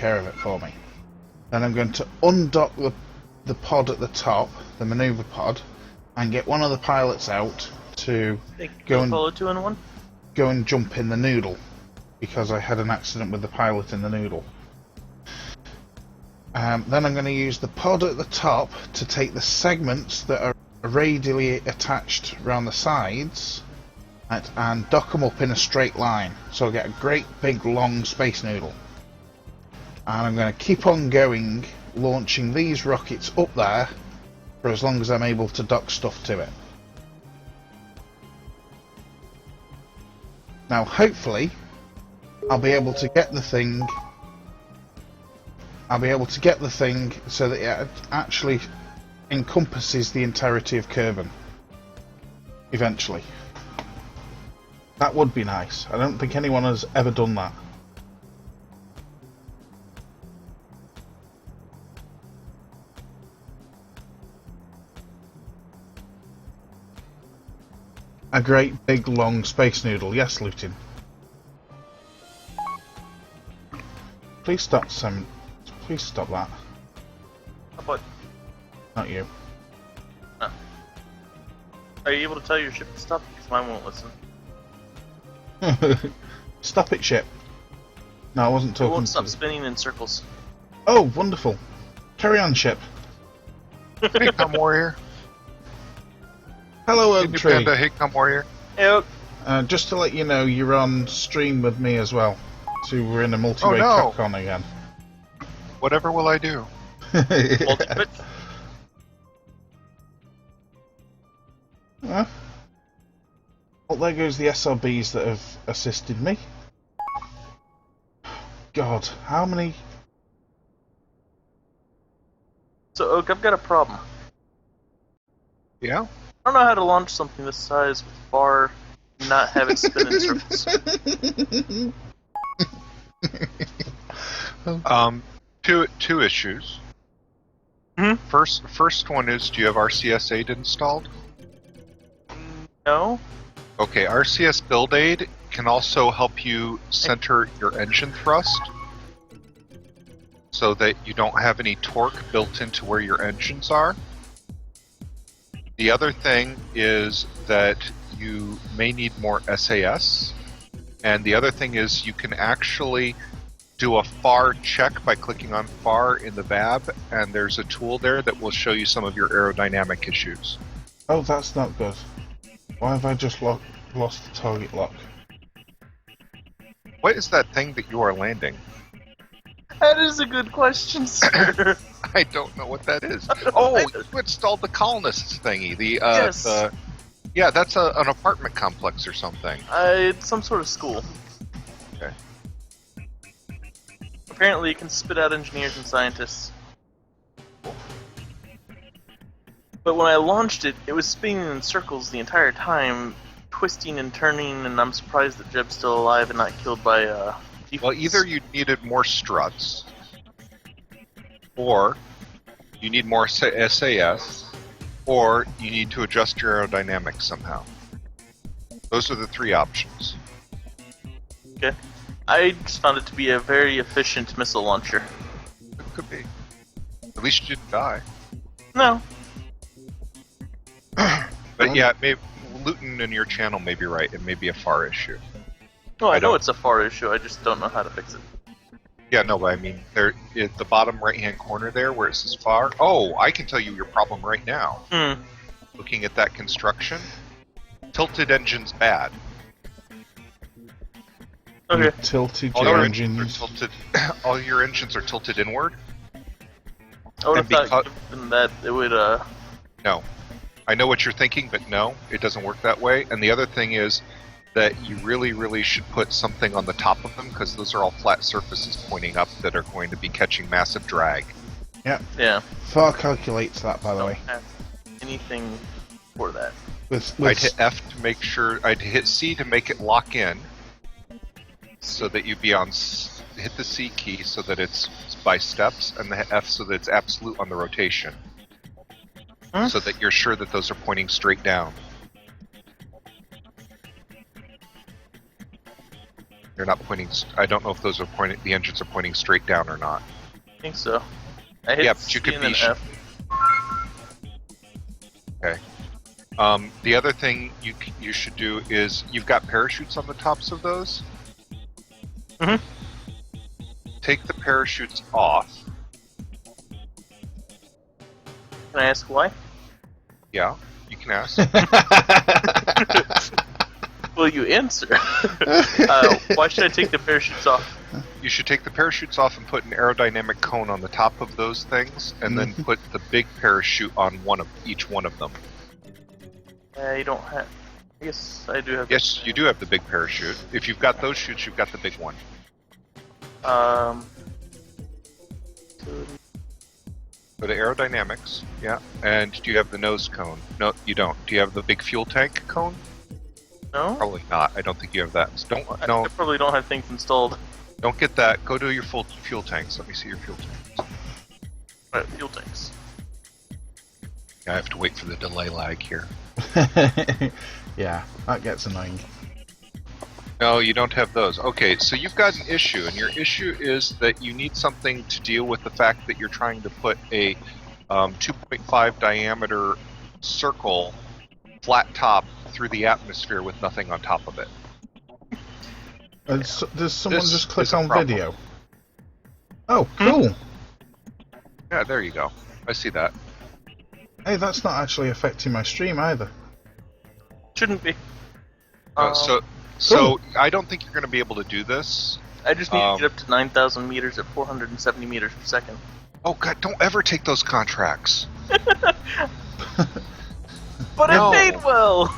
care of it for me. Then I'm going to undock the pod at the top, the maneuver pod, and get one of the pilots out to go and 2-in-1? Go and jump in the Knoodle, because I had an accident with the pilot in the Knoodle. Then I'm going to use the pod at the top to take the segments that are radially attached around the sides and dock them up in a straight line, so I'll get a great big long Space Noodle. And I'm going to keep on going, launching these rockets up there for as long as I'm able to dock stuff to it. Now hopefully I'll be able to get the thing so that it actually encompasses the entirety of Kerbin eventually. That would be nice. I don't think anyone has ever done that. A great big long Space Noodle, yes, Lutin. Please stop, Sam. Please stop that. What? Not you. Oh. Are you able to tell your ship to stop? Because mine won't listen. Stop it, ship. No, I wasn't talking. It won't stop spinning in circles. Oh, wonderful. Carry on, ship. Hey, come warrior. Hello, Oak Tree. Panda, hey, come warrior. Hey, Oak. Just to let you know, you're on stream with me as well. So we're in a multi-way Capcom again. Whatever will I do? Multi-quit? Well, there goes the SRBs that have assisted me. God, how many? So, Oak, I've got a problem. Yeah? I don't know how to launch something this size with bar and not have it spin in circles. Two issues. Hmm? First one is, do you have RCS8 installed? No? Okay, RCS Build Aid can also help you center your engine thrust so that you don't have any torque built into where your engines are. The other thing is that you may need more SAS, and the other thing is you can actually do a FAR check by clicking on FAR in the VAB, and there's a tool there that will show you some of your aerodynamic issues. Oh, that's not good. Why have I just lost the target lock? What is that thing that you are landing? That is a good question, sir. I don't know what that is. Oh, you installed the colonists thingy. Yes. Yeah, that's an apartment complex or something. It's some sort of school. Okay. Apparently it can spit out engineers and scientists. But when I launched it, it was spinning in circles the entire time, twisting and turning, and I'm surprised that Jeb's still alive and not killed by, Well, either you needed more struts, or you need more SAS, or you need to adjust your aerodynamics somehow. Those are the three options. Okay. I just found it to be a very efficient missile launcher. It could be. At least you didn't die. No. But yeah, Luton in your channel may be right. It may be a FAR issue. Well, I know don't- it's a FAR issue, I just don't know how to fix it. Yeah, no, but I mean, there at the bottom right-hand corner there where it says FAR. Oh, I can tell you your problem right now. Looking at that construction, tilted engine's bad. You Okay. tilted All your your engines. engines are tilted. All your engines are tilted inward. I would have And thought given that it would, No, I know what you're thinking, but no, it doesn't work that way. And the other thing is that you really should put something on the top of them, because those are all flat surfaces pointing up that are going to be catching massive drag. yeah. FAR calculates that, by the Don't way. have anything for that. I'd hit F to make sure. I'd hit C to make it lock in, so that you'd be on. Hit the C key so that it's by steps, and the F so that it's absolute on the rotation, so that you're sure that those are pointing straight down. They're not pointing. I don't know if those are pointing. The engines are pointing straight down or not. I think so. I hit Yeah, but C you could and be. then F. Okay. The other thing you should do is you've got parachutes on the tops of those. Mhm. Take the parachutes off. Can I ask why? Yeah, you can ask. Will you answer? Why should I take the parachutes off? You should take the parachutes off and put an aerodynamic cone on the top of those things, and then put the big parachute on each one of them. I don't have. Yes, I do have. Yes, you do have the big parachute. If you've got those chutes, you've got the big one. So- Go to aerodynamics, yeah. And do you have the nose cone? No, you don't. Do you have the big fuel tank cone? No. Probably not. I don't think you have that. I probably don't have things installed. Don't get that. Go to your full fuel tanks. Let me see your fuel tanks. Right, fuel tanks. I have to wait for the delay lag here. Yeah, that gets annoying. No, you don't have those. Okay, so you've got an issue, and your issue is that you need something to deal with the fact that you're trying to put a 2.5 diameter circle, flat top, through the atmosphere with nothing on top of it. Does someone This just click is a on problem. video? Oh, cool. Yeah, there you go. I see that. Hey, that's not actually affecting my stream either. Shouldn't be. So I don't think you're going to be able to do this. I just need to get up to 9,000 meters at 470 meters per second. Oh god, don't ever take those contracts. But No. it paid well!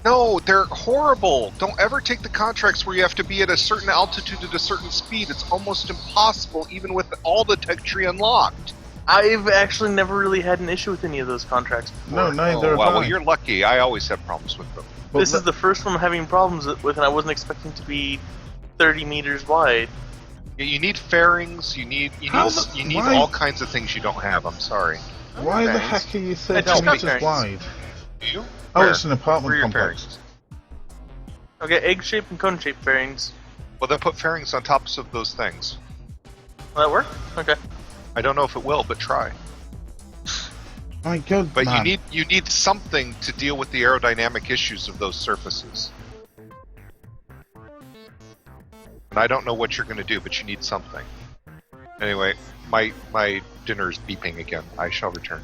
No, they're horrible. Don't ever take the contracts where you have to be at a certain altitude at a certain speed. It's almost impossible, even with all the tech tree unlocked. I've actually never really had an issue with any of those contracts before. No, neither have well, I. you're lucky. I always have problems with them. But This is the first one I'm having problems with, and I wasn't expecting to be 30 meters wide. You need fairings. You need why- all kinds of things you don't have. I'm sorry. Why the Fairings. heck are you I 30 just got meters fairings. wide? Do you? Oh, Where? it's an Where are apartment your complex. fairings? Okay, egg-shaped and cone-shaped fairings. Well, then put fairings on tops of those things. Will that work? Okay. I don't know if it will, but try. My god, But man. you need something to deal with the aerodynamic issues of those surfaces. And I don't know what you're going to do, but you need something. Anyway, my dinner's beeping again. I shall return.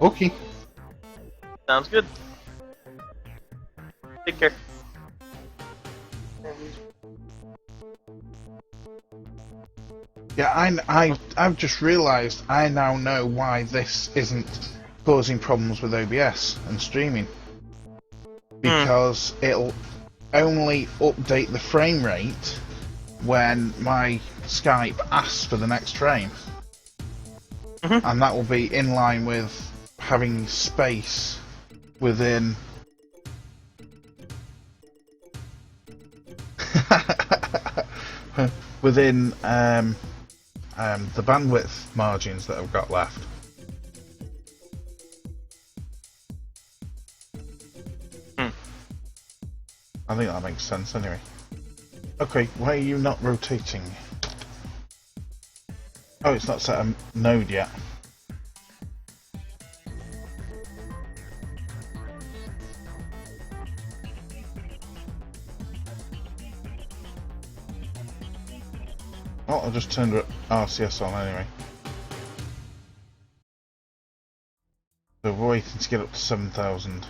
Okay. Sounds good. Take care. Yeah, I've just realised I now know why this isn't causing problems with OBS and streaming. Because it'll only update the frame rate when my Skype asks for the next frame. And that will be in line with having space within within the bandwidth margins that I've got left. I think that makes sense anyway. Okay, why are you not rotating? Oh, it's not set a node yet. Well, I just turned RCS on anyway. So we're waiting to get up to 7,000.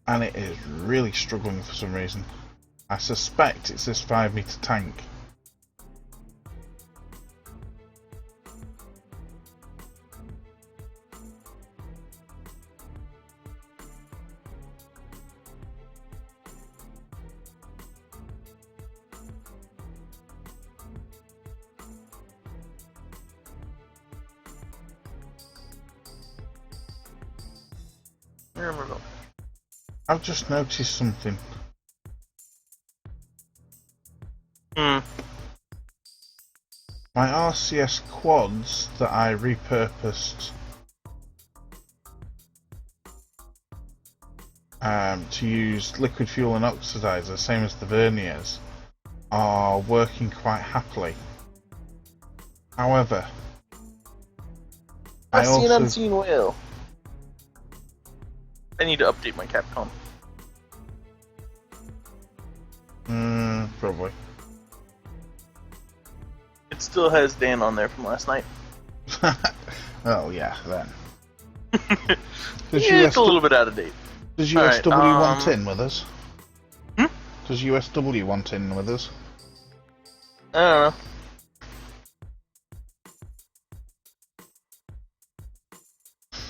And it is really struggling for some reason. I suspect it's this 5-meter tank. Where am I going? I've just noticed something. My RCS quads that I repurposed to use liquid fuel and oxidizer, same as the verniers, are working quite happily. However, I see an unseen whale. I need to update my Capcom. Probably. It still has Dan on there from last night. Oh yeah, then. Yeah, it's a little bit out of date. Does Alright, USW want in with us? Hmm? Does USW want in with us? I don't know.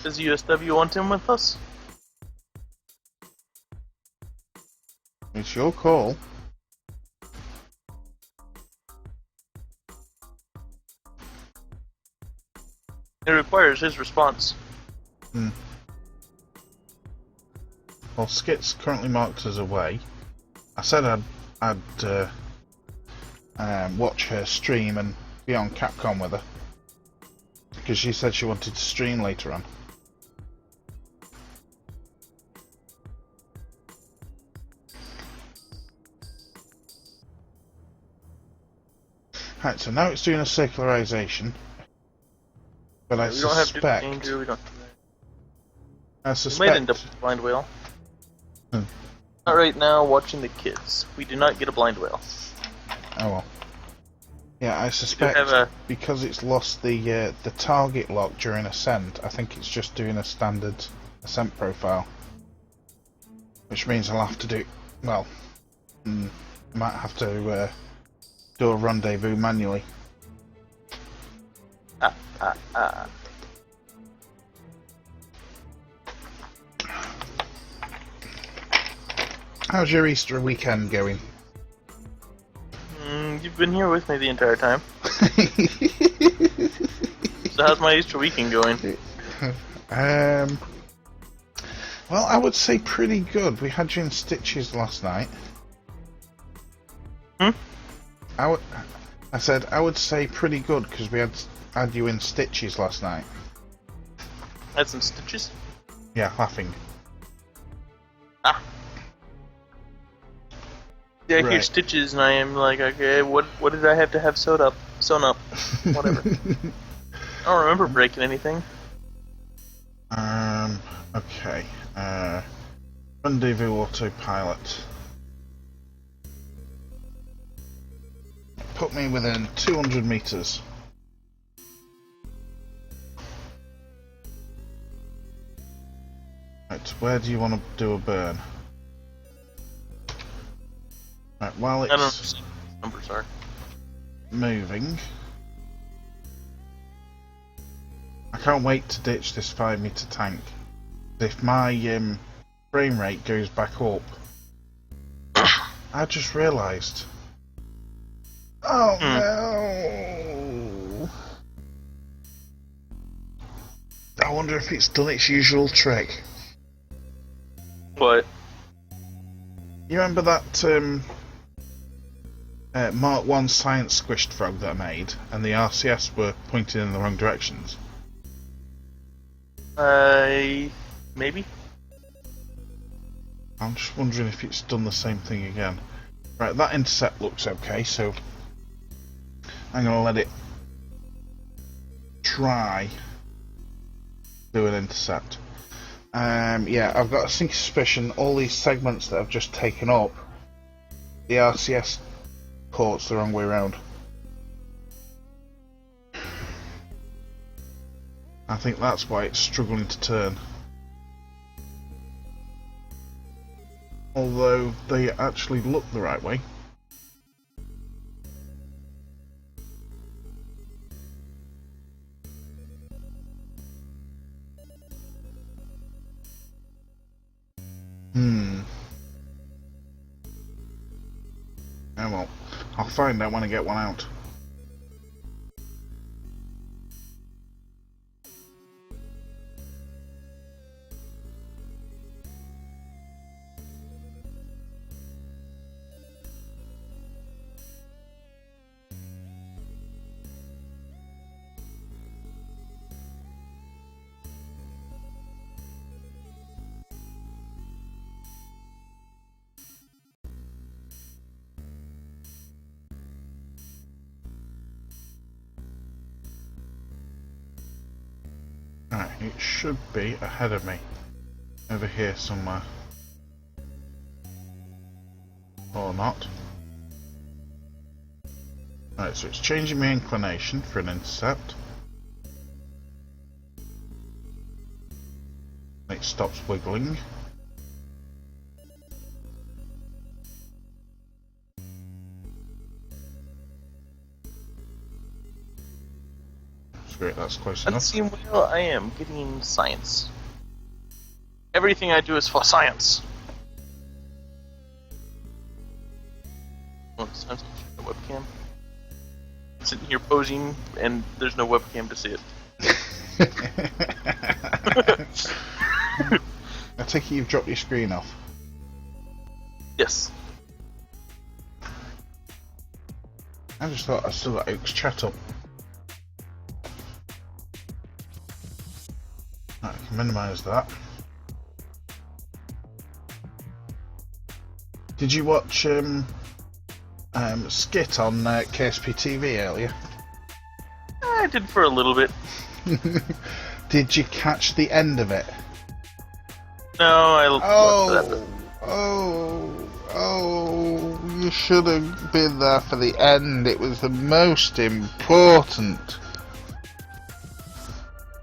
Does USW want him with us? It's your call. It requires his response. Well, Skit's currently marked as away. I said I'd watch her stream and be on Capcom with her, because she said she wanted to stream later on. Right, so now it's doing a circularization, but I We don't have to suspect danger. We don't. I We might suspect end up with a blind whale. Hmm. Not right now. Watching the kids. We do not get a blind whale. Oh well. Yeah, I suspect have a- because it's lost the target lock during ascent. I think it's just doing a standard ascent profile, which means I'll have to do might have to do a rendezvous manually. How's your Easter weekend going? You've been here with me the entire time. So how's my Easter weekend going? Well, I would say pretty good. We had you in stitches last night. I said I would say pretty good because we had you in stitches last night. Had some stitches? Yeah, laughing. Yeah, I hear Right. stitches and I am like, okay, what did I have to have sewn up? Whatever. I don't remember breaking anything. Okay. Rendezvous autopilot. Put me within 200 meters. Right, where do you want to do a burn? Right, while I don't know it's what the numbers are. moving, I can't wait to ditch this 5-meter tank. If my frame rate goes back up, I just realised. Oh no! I wonder if it's done its usual trick. What? You remember that Mark 1 science squished frog that I made, and the RCS were pointing in the wrong directions? Maybe? I'm just wondering if it's done the same thing again. Right, that intercept looks okay, so I'm going to let it try do an intercept. Yeah, I've got a sneaky suspicion all these segments that I've just taken up, the RCS port's the wrong way around. I think that's why it's struggling to turn. Although they actually look the right way. Oh well, I'll find out when I get one out. Right, it should be ahead of me. Over here somewhere. Or not. Right, so it's changing my inclination for an intercept. It stops wiggling. That's great, that's close enough. Unseen whale, I am getting science. Everything I do is for science. Oh, this time's the webcam. I'm sitting here posing, and there's no webcam to see it. I take it you've dropped your screen off. Yes. I just thought I still got Oak's chat up. Right, I can minimise that. Did you watch Skit on KSP TV earlier? I did for a little bit. Did you catch the end of it? No, I watched that. Oh, you should have been there for the end. It was the most important.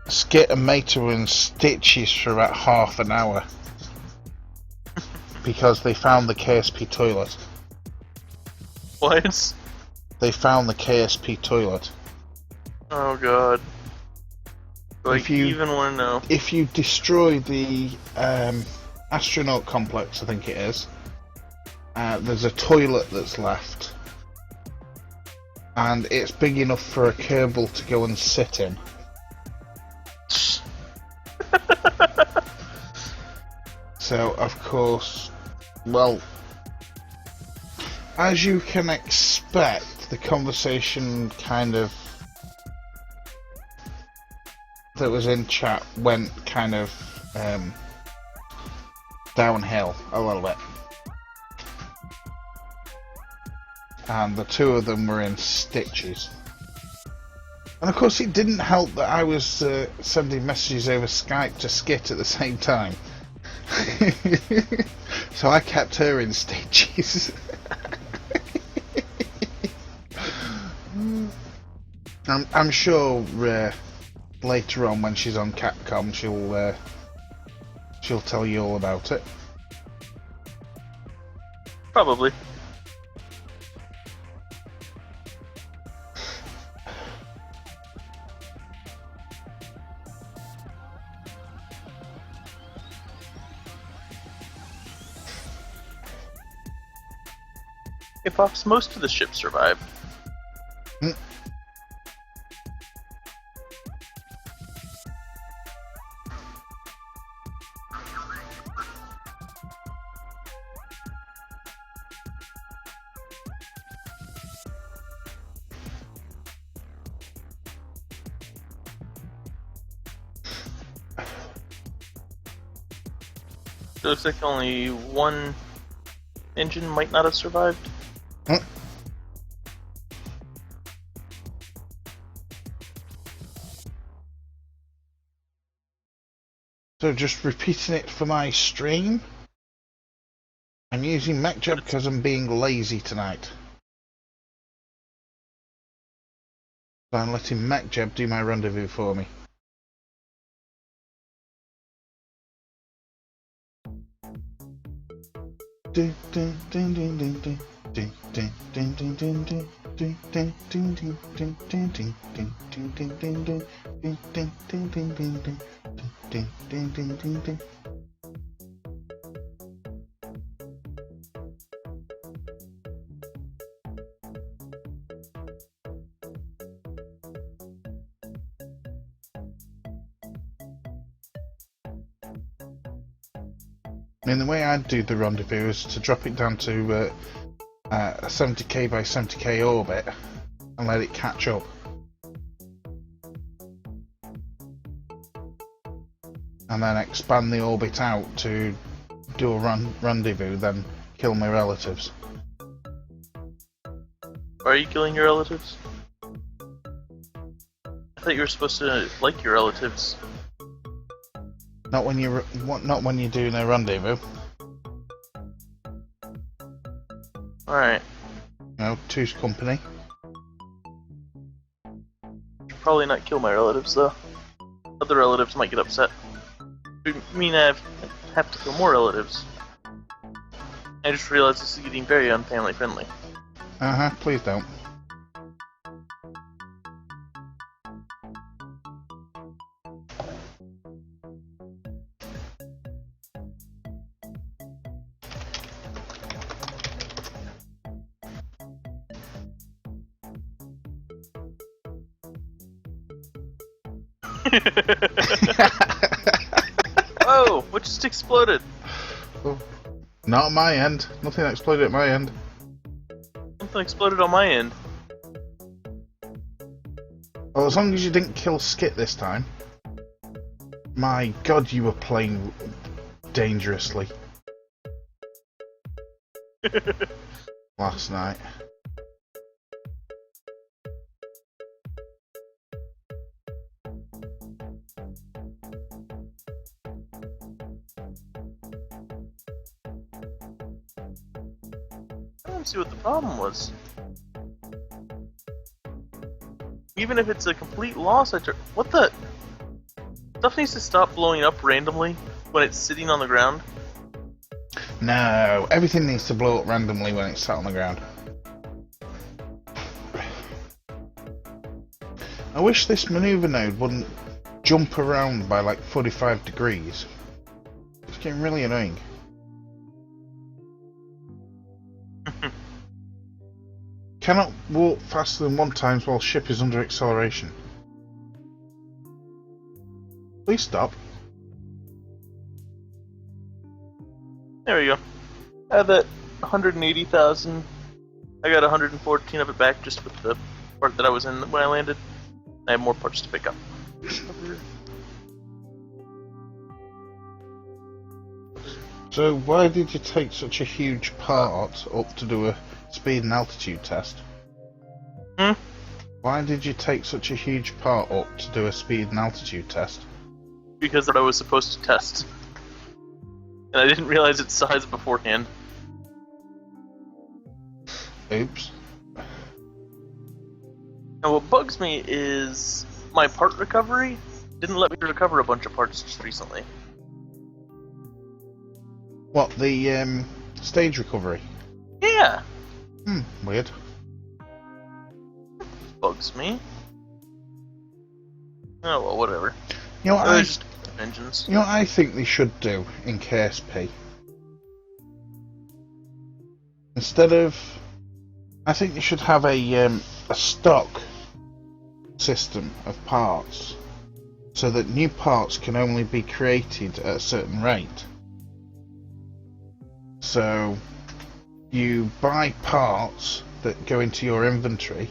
Skit and Mata were in stitches for about half an hour. Because they found the KSP toilet. What? They found the KSP toilet. Oh god. Do If I you- even want to know? If you destroy the astronaut complex, I think it is, there's a toilet that's left. And it's big enough for a Kerbal to go and sit in. So, of course, well, as you can expect, the conversation kind of that was in chat went kind of downhill a little bit. And the two of them were in stitches. And of course it didn't help that I was sending messages over Skype to Skit at the same time. So I kept her in stitches. I'm sure later on when she's on Capcom she'll tell you all about it. Probably. Hey Fox, most of the ships survived. Hmm. It looks like only one engine might not have survived. Hmm. So just repeating it for my stream. I'm using MechJeb because I'm being lazy tonight. So I'm letting MechJeb do my rendezvous for me. I mean, the way I'd do the rendezvous is to drop it down to a 70k by 70k orbit and let it catch up. And then expand the orbit out to do a rendezvous, then kill my relatives. Are you killing your relatives? I thought you were supposed to like your relatives. Not when you're doing a rendezvous. Alright. No, two's company. Should probably not kill my relatives, though. Other relatives might get upset. I mean, I have to kill more relatives. I just realized this is getting very unfamily friendly. Please don't. Oh, what just exploded? Oh, not on my end. Nothing exploded at my end. Something exploded on my end. Well, as long as you didn't kill Skit this time. My god, you were playing dangerously. Last night. I don't see what the problem was. Even if it's a complete loss, what the? Stuff needs to stop blowing up randomly when it's sitting on the ground. No, everything needs to blow up randomly when it's sat on the ground. I wish this maneuver node wouldn't jump around by like 45 degrees. It's getting really annoying. Cannot walk faster than 1 times while ship is under acceleration. Please stop. There we go. I have that 180,000. I got 114 of it back just with the part that I was in when I landed. I have more parts to pick up. So why did you take such a huge part up to do a speed and altitude test? Why did you take such a huge part up to do a speed and altitude test? Because that I was supposed to test. And I didn't realize its size beforehand. Oops. And what bugs me is my part recovery didn't let me recover a bunch of parts just recently. What, the stage recovery? Yeah, Weird. bugs me. Oh well, whatever. You know what Just engines. You know what I think they should do in KSP? Instead of... I think you should have a stock system of parts, so that new parts can only be created at a certain rate. So, you buy parts that go into your inventory,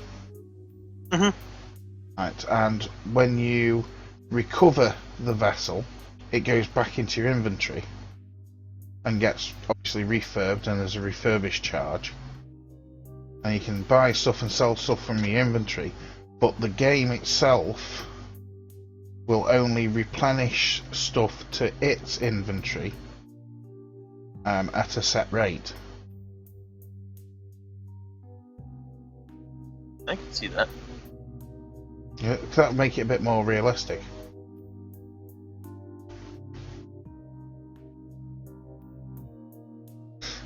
right, and when you recover the vessel, it goes back into your inventory and gets obviously refurbed, and there's a refurbish charge, and you can buy stuff and sell stuff from your inventory, but the game itself will only replenish stuff to its inventory at a set rate. I can see that. Yeah, that would make it a bit more realistic.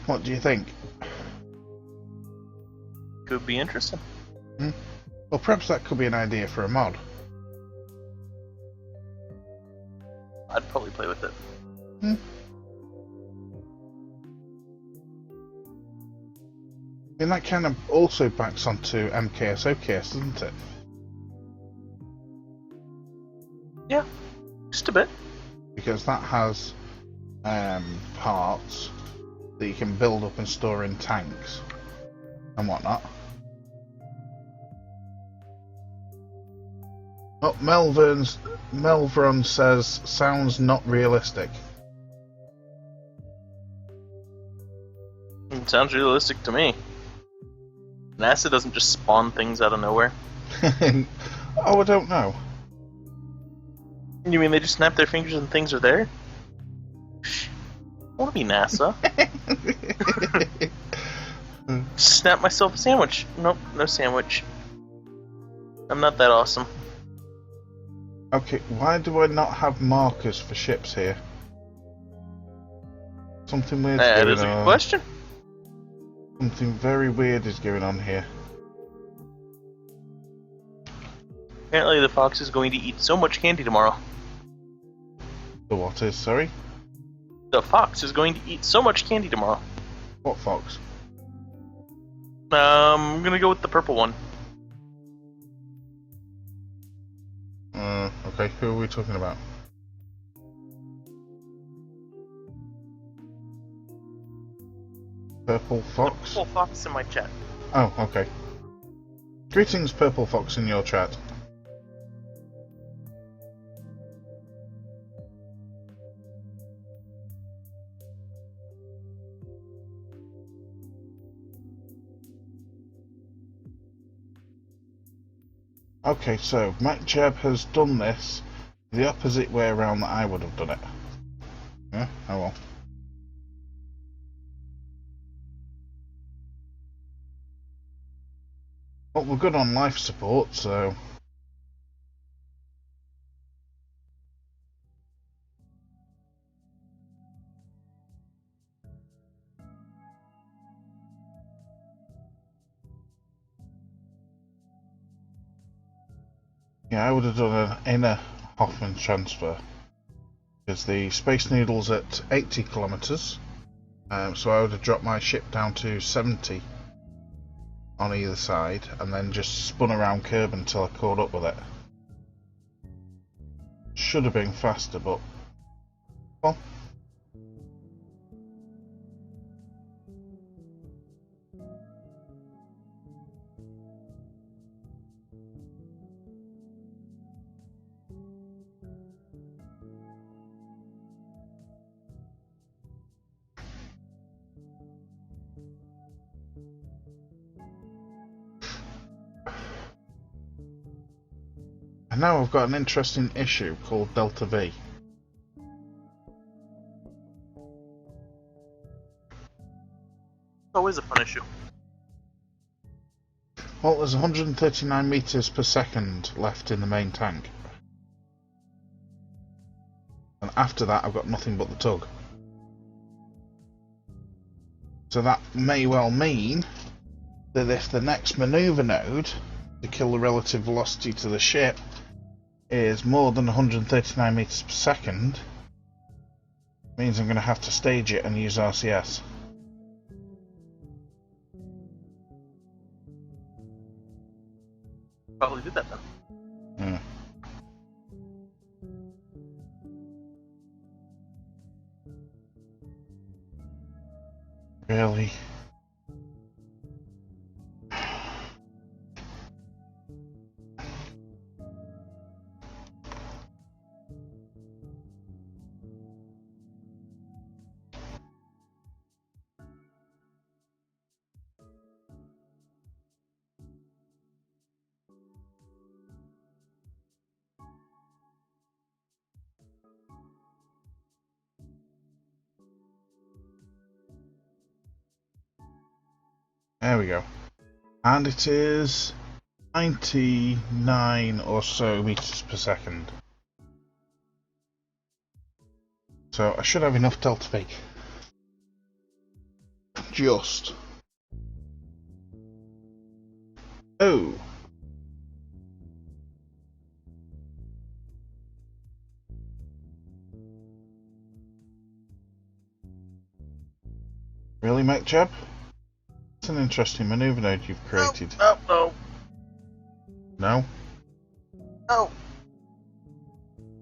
What do you think? Could be interesting. Well, perhaps that could be an idea for a mod. I'd probably play with it. And that kind of also backs onto MKS OKS, doesn't it? Yeah, just a bit. Because that has parts that you can build up and store in tanks and whatnot. Oh, Melvron says, sounds not realistic. It sounds realistic to me. NASA doesn't just spawn things out of nowhere. Oh, I don't know. You mean they just snap their fingers and things are there? I want to be NASA. Snap myself a sandwich. Nope, no sandwich. I'm not that awesome. Okay, why do I not have markers for ships here? Something weird's That going is a on. good question. Something very weird is going on here. Apparently the fox is going to eat so much candy tomorrow. The what is, sorry? The fox is going to eat so much candy tomorrow. What fox? I'm gonna go with the purple one. Okay, who are we talking about? Purple Fox? Purple fox in my chat. Oh, okay. Greetings, Purple Fox, in your chat. Okay, so MacJeb has done this the opposite way around that I would have done it. Yeah, oh well. Well, we're good on life support, so... Yeah, I would have done an inner Hoffman transfer. Because the Space Needle's at 80 kilometers, so I would have dropped my ship down to 70 on either side, and then just spun around curb until I caught up with it. Should have been faster, but... well... And now I've got an interesting issue called Delta V. Always a fun issue. Well, there's 139 meters per second left in the main tank. And after that I've got nothing but the tug. So that may well mean that if the next manoeuvre node to kill the relative velocity to the ship is more than 139 meters per second, it means I'm going to have to stage it and use RCS. Probably did that then. Yeah. Really? There we go. And it is 99 or so meters per second. So I should have enough delta V. Just. Oh. Really, MacJeb? It's an interesting manoeuvre node you've created. No. No? No.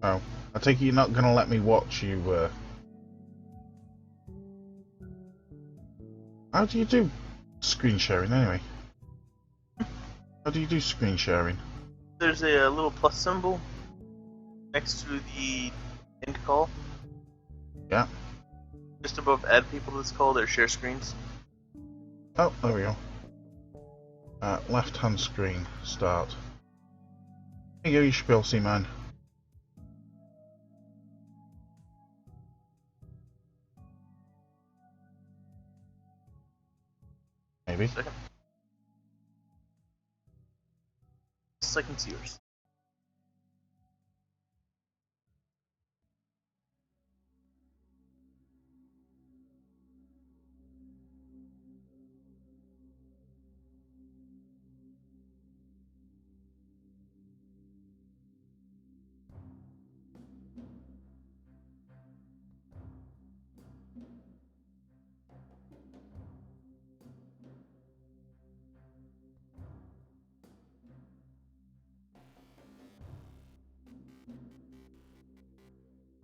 Oh. I take it you're not going to let me watch you, How do you do screen sharing, anyway? How do you do screen sharing? There's a little plus symbol next to the end call. Yeah. Just above add people to this call, there's share screens. Oh, there we go. Left hand screen, start. There you go, you should be able to see mine. maybe. Second's yours.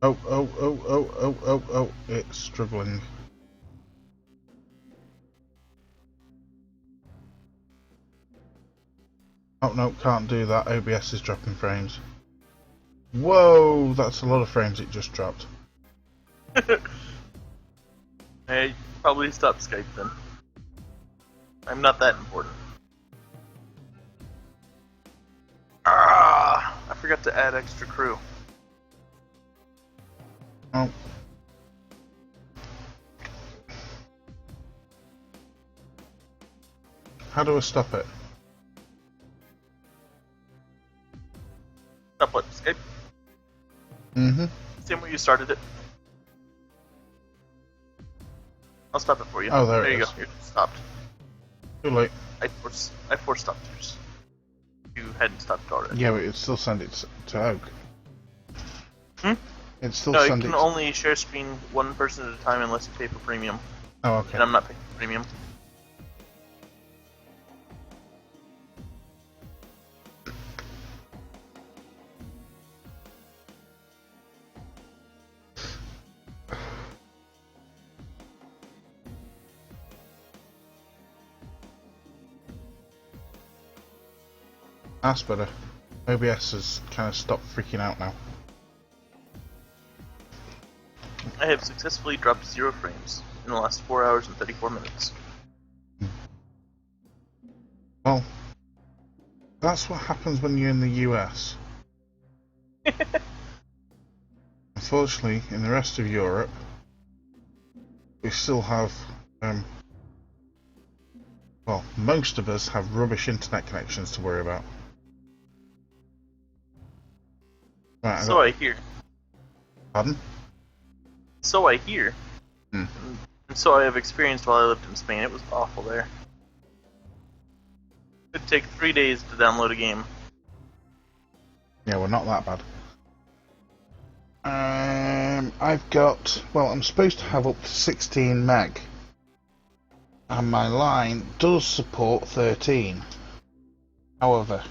Oh, it's struggling. Oh no, can't do that. OBS is dropping frames. Whoa, that's a lot of frames it just dropped. Hey, probably stop Skype then. I'm not that important. Ah, I forgot to add extra crew. Oh. How do I stop it? Stop what? Skype? Mm-hmm. Same way you started it. I'll stop it for you. Oh, there you it go. is. You're stopped. Too late. I force stopped yours. You hadn't stopped already. Yeah, but it still send it to Oak. Hmm? It still No, you send can it. only share screen one person at a time unless you pay for premium. Oh, okay. And I'm not paying for premium. That's better. OBS has kind of stopped freaking out now. I have successfully dropped 0 frames in the last 4 hours and 34 minutes. Well, that's what happens when you're in the US. Unfortunately, in the rest of Europe, we still have, well, most of us have rubbish internet connections to worry about. Right, So I hear. Pardon? So I hear. Hmm. And so I have experienced while I lived in Spain. It was awful there. It'd take 3 days to download a game. Yeah, well, not that bad. I've got, well, I'm supposed to have up to 16 meg. And my line does support 13. However,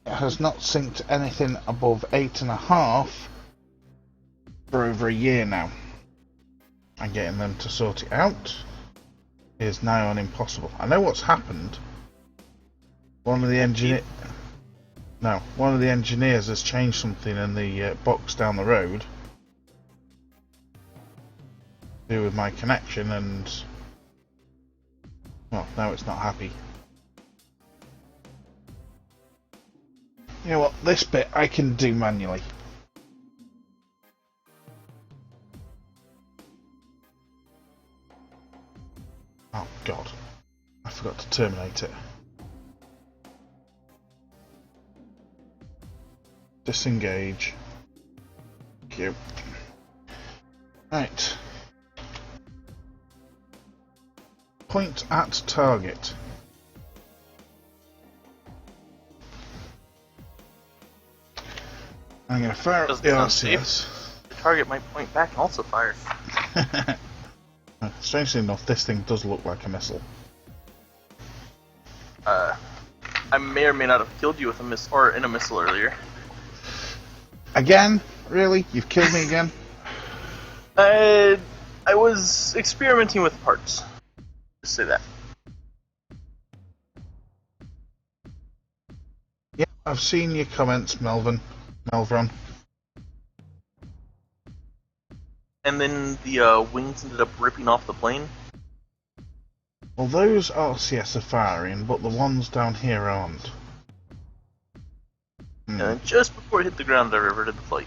it has not synced anything above 8.5 for over a year now. And getting them to sort it out is nigh on impossible. I know what's happened. One of the engineers has changed something in the box down the road to do with my connection, and well, now it's not happy. You know what? This bit I can do manually. Oh God, I forgot to terminate it. Disengage. Thank you. Right. Point at target. I'm going to fire up the RCS. The target might point back and also fire. Strangely enough, this thing does look like a missile. I may or may not have killed you with a missile, or in a missile earlier. Again? Really? You've killed me again? I was experimenting with parts. Just say that. Yeah, I've seen your comments, Melvron. And then the wings ended up ripping off the plane. Well, those RCS are firing, but the ones down here aren't. And then just before it hit the ground, I reverted the flight.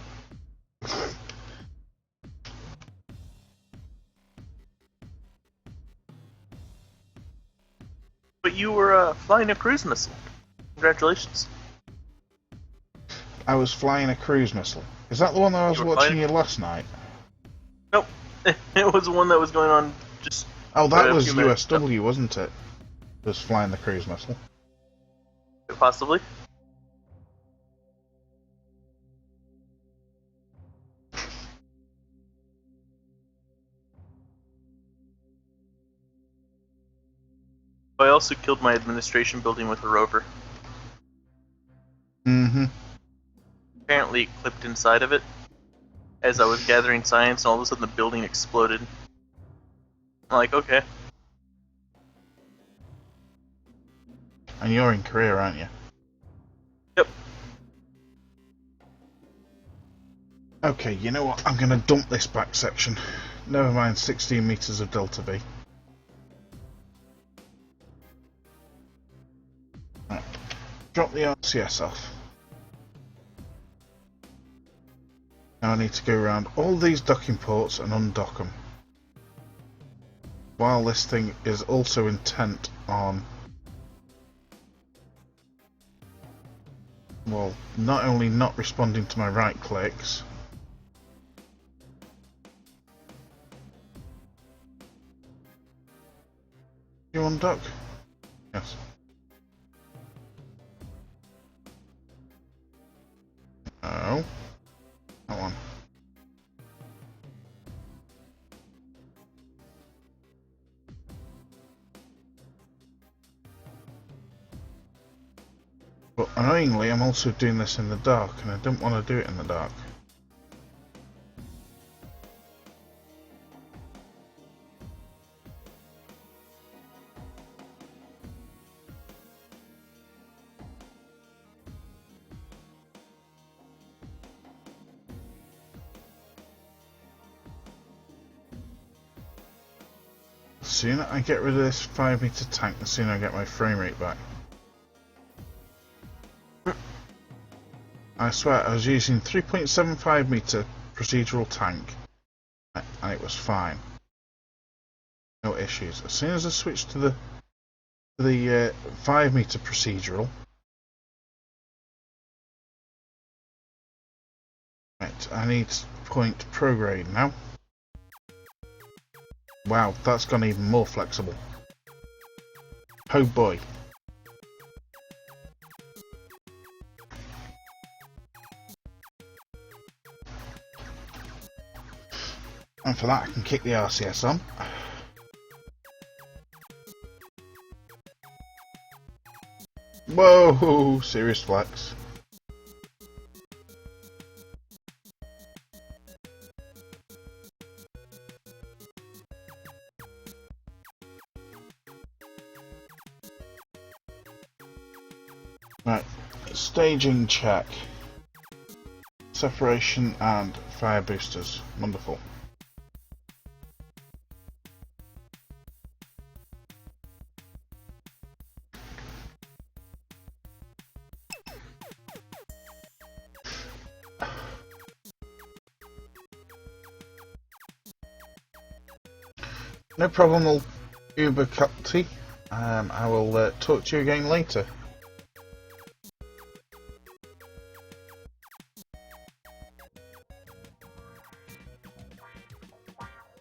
you were flying a cruise missile. Congratulations. I was flying a cruise missile. Is that the one that I was You were watching flying- you last night? Nope. It was one that was going on just... Oh, that a was few minutes ago. USW, wasn't it? Was flying the cruise missile. Possibly. I also killed my administration building with a rover. Mm-hmm. Apparently it clipped inside of it as I was gathering science, and all of a sudden the building exploded. I'm like, okay. And you're in Korea, aren't you? Yep. Okay, you know what? I'm going to dump this back section. Never mind 16 meters of Delta V. Right. Drop the RCS off. Now I need to go around all these docking ports and undock them. While this thing is also intent on... well, not only not responding to my right clicks, you undock? Yes. No. That one. But annoyingly, I'm also doing this in the dark, and I don't want to do it in the dark. The sooner I get rid of this 5-meter tank, the sooner I get my frame rate back. I swear, I was using 3.75 meter procedural tank, and it was fine. No issues. As soon as I switched to the 5 meter procedural, right, I need point prograde now. Wow, that's gone even more flexible. Oh boy. And for that I can kick the RCS on. Whoa, serious flex. Right, staging check. Separation and fire boosters. Wonderful. No problem, old Uber Cutty. I will talk to you again later.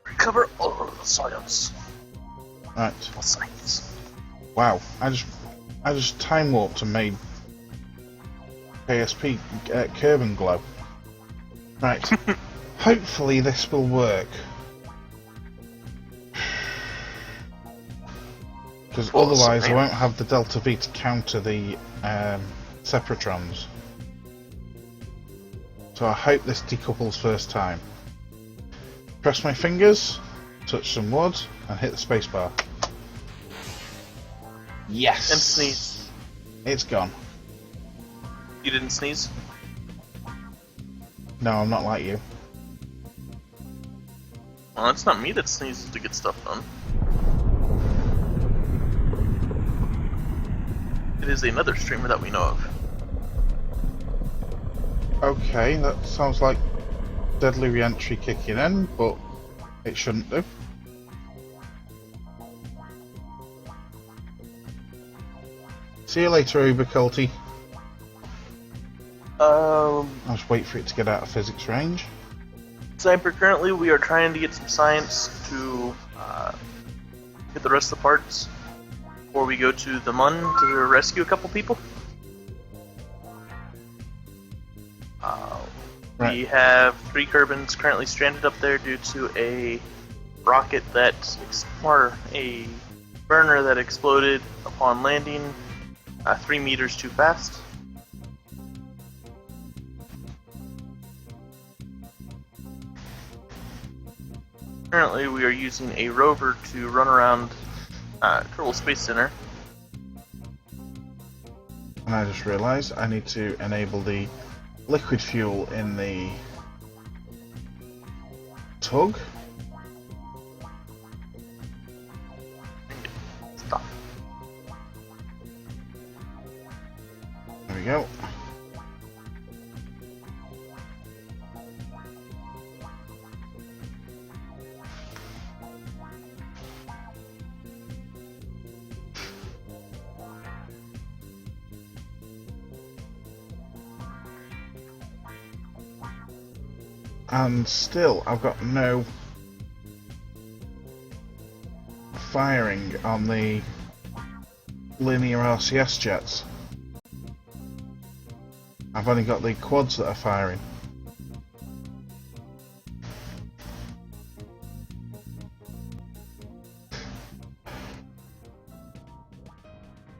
Recover all the science. Right. All science. Wow. I just time warped and made KSP curve and glow. Right. Hopefully this will work. Because otherwise I won't have the Delta V to counter the Separatrons. So I hope this decouples first time. Press my fingers, touch some wood, and hit the spacebar. Yes! And sneeze. It's gone. You didn't sneeze? No, I'm not like you. Well, it's not me that sneezes to get stuff done. It is another streamer that we know of. Okay, that sounds like deadly re-entry kicking in, but it shouldn't do. See you later, Uber Culty. Um, I'll just wait for it to get out of physics range. Sniper, currently we are trying to get some science to get the rest of the parts before we go to the Mun to rescue a couple people. Right. We have 3 Kerbins currently stranded up there due to a rocket or a burner that exploded upon landing 3 meters too fast. Currently, we are using a rover to run around Kerbal Space Center. And I just realised I need to enable the liquid fuel in the tug. Stop. There we go. And still, I've got no firing on the linear RCS jets. I've only got the quads that are firing.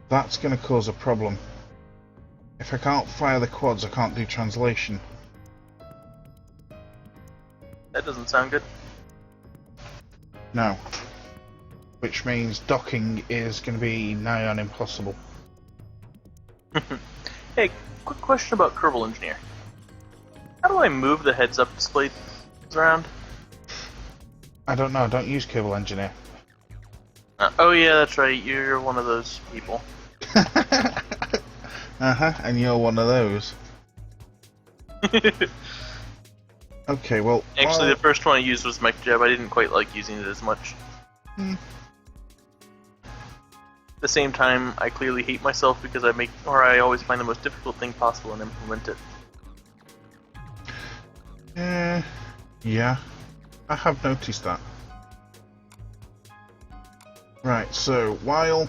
That's going to cause a problem. If I can't fire the quads, I can't do translation. That doesn't sound good. No. Which means docking is going to be nigh on impossible. Hey, quick question about Kerbal Engineer. How do I move the heads-up display around? I don't know, I don't use Cable Engineer. Oh yeah, that's right, you're one of those people. And you're one of those. Okay, well... Actually, the first one I used was MechJab. I didn't quite like using it as much. Hmm. At the same time, I clearly hate myself because I always find the most difficult thing possible and implement it. Yeah. I have noticed that. Right, so while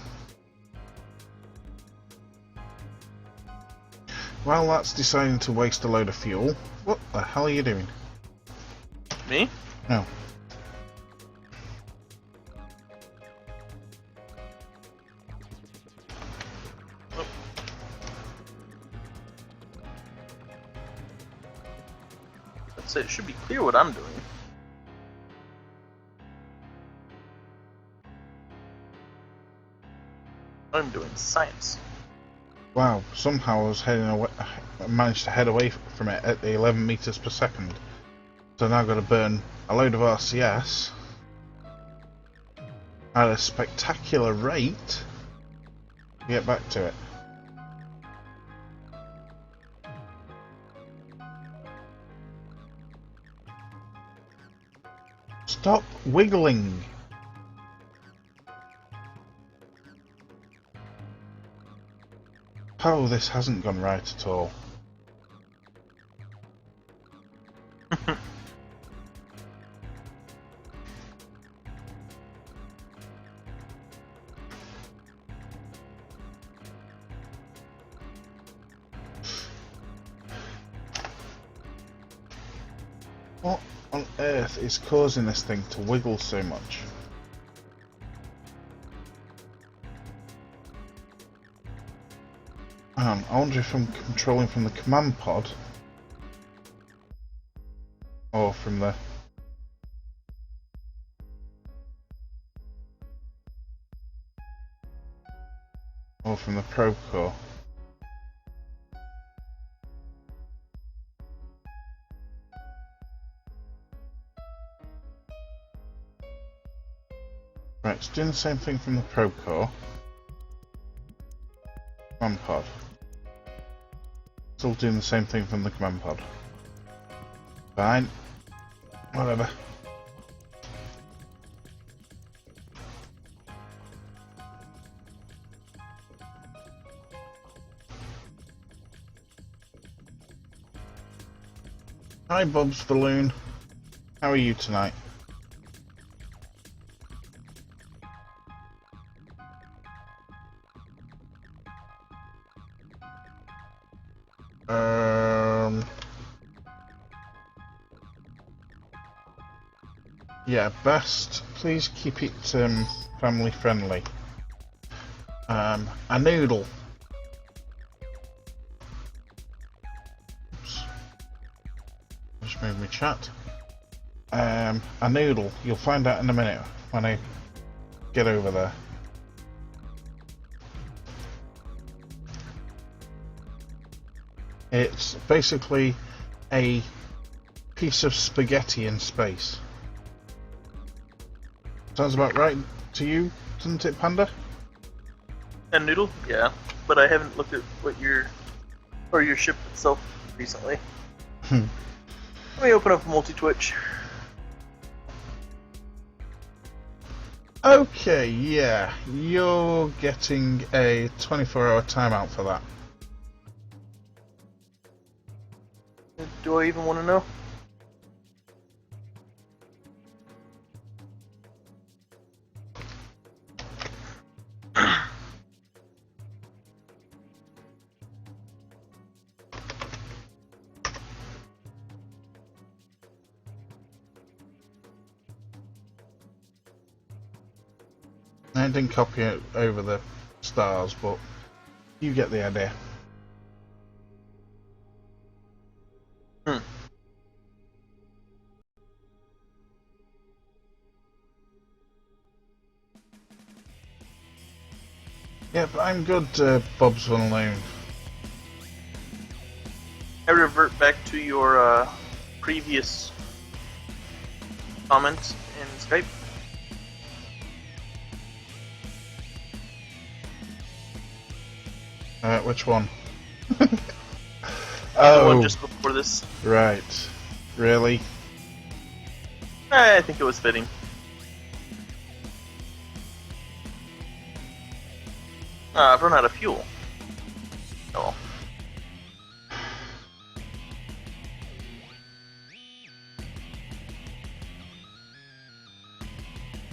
that's deciding to waste a load of fuel, what the hell are you doing? Me? No. Oh. Let's say it should be clear what I'm doing. I'm doing science. Wow, somehow I was heading away, I managed to head away from it at the 11 meters per second. So now I've got to burn a load of RCS at a spectacular rate to get back to it. Stop wiggling! Oh, this hasn't gone right at all. What on earth is causing this thing to wiggle so much? I wonder if I'm controlling from the command pod or from the probe core. Right, it's doing the same thing from the probe core. Command pod. Still doing the same thing from the command pod. Fine. Whatever. Hi, Bob's Balloon. How are you tonight? Yeah, best. Please keep it family friendly. A noodle. Oops. Just move my chat. A noodle. You'll find out in a minute when I get over there. It's basically a piece of spaghetti in space. Sounds about right to you, doesn't it, Panda? A noodle? Yeah. But I haven't looked at what your ship itself recently. Let me open up multi-twitch. Okay, yeah. You're getting a 24-hour timeout for that. Do I even want to know? I didn't copy it over the stars, but you get the idea. Yep, I'm good, Bob's Unknown. I revert back to your previous comment in Skype. Which one? The Oh, one just before this. right. Really? I think it was fitting. I've run out of fuel. Oh.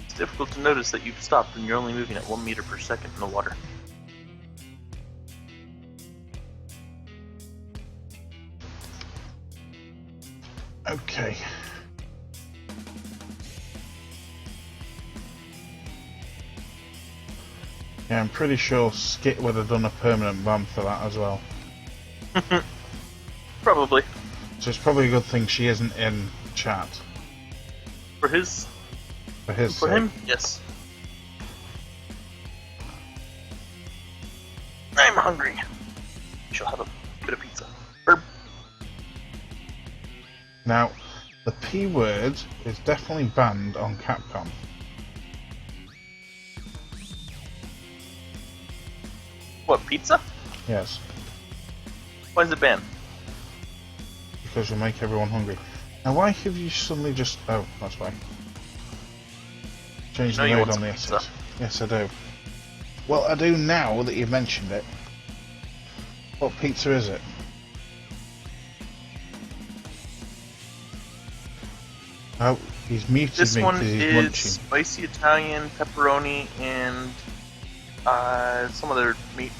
It's difficult to notice that you've stopped and you're only moving at 1 meter per second in the water. Okay. Yeah, I'm pretty sure Skit would have done a permanent ban for that as well. Probably. So it's probably a good thing she isn't in chat. For his... For his For sake. him? Yes. I'm hungry. We shall have a bit of pizza. Herb. Now, the P word is definitely banned on Capcom. What, pizza? Yes, Why is it banned? because you'll make everyone hungry. Now, why have you suddenly just... Oh, that's why. Change No, the you mode want on the some S's. Yes, I do. Well, I do now that you've mentioned it. What pizza is it? Oh, he's muted This me one because he's is munching. spicy Italian, pepperoni, and some other meat.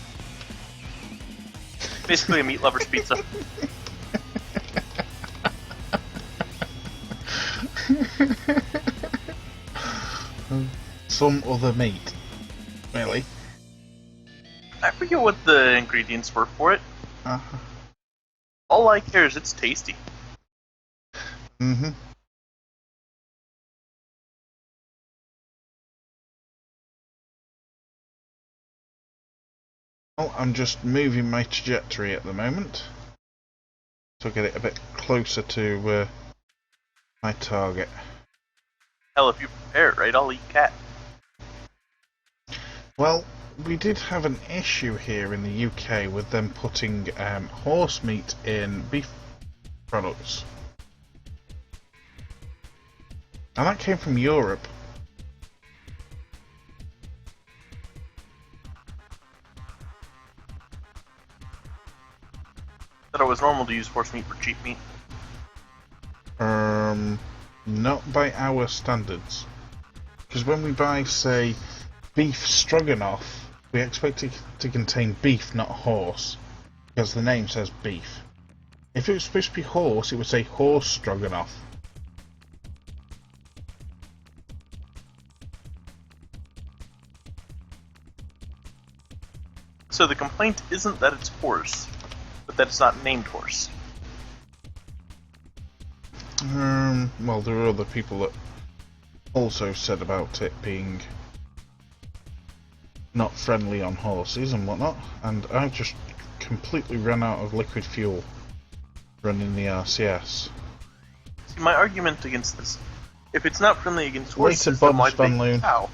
Basically a meat lover's pizza. Some other meat. Really? I forget what the ingredients were for it. Uh-huh. All I care is it's tasty. Mm-hmm. Well, I'm just moving my trajectory at the moment to get it a bit closer to my target. Hell, if you prepare it right, I'll eat cat. Well, we did have an issue here in the UK with them putting horse meat in beef products. And that came from Europe. Thought it was normal to use horse meat for cheap meat. Not by our standards. Because when we buy, say, beef stroganoff, we expect it to contain beef, not horse. Because the name says beef. If it was supposed to be horse, it would say horse stroganoff. So the complaint isn't that it's horse, but that it's not named horse. Well, there are other people that also said about it being not friendly on horses and whatnot, and I just completely ran out of liquid fuel running the RCS. See, my argument against this, if it's not friendly against horses, Later, then why Bob's do they Van eat Loon. cow?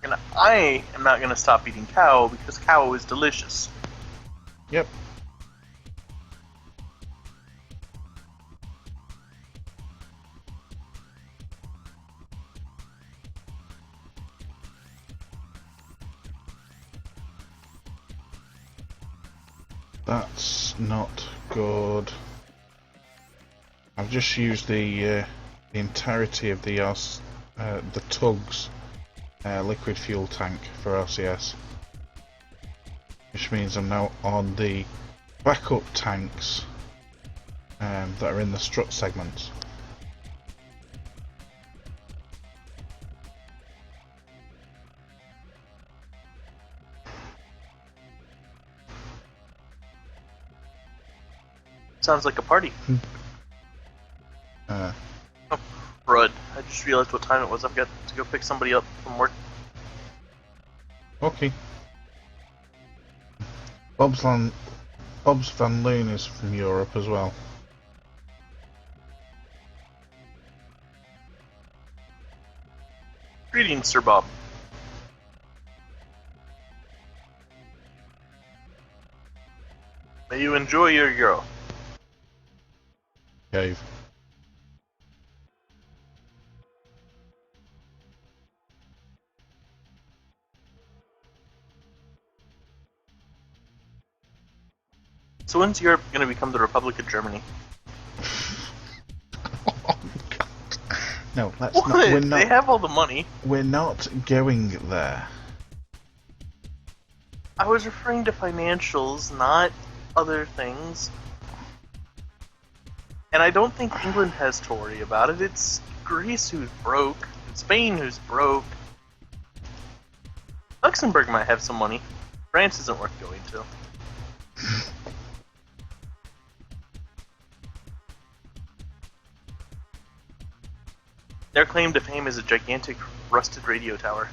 And I am not going to stop eating cow because cow is delicious. Yep. That's not good. I've just used the entirety of the tug's liquid fuel tank for RCS, which means I'm now on the backup tanks that are in the strut segments. Sounds like a party. Uh, Oh, crud. I just realized what time it was. I've got to go pick somebody up from work. okay. Bob's Van Loon is from Europe as well. Greetings, Sir Bob. May you enjoy your euro. Cave. So when's Europe going to become the Republic of Germany? No, let's What? not. We're They not. have all the money. We're not going there. I was referring to financials, not other things. And I don't think England has to worry about it. It's Greece who's broke, and Spain who's broke. Luxembourg might have some money. France isn't worth going to. Their claim to fame is a gigantic rusted radio tower.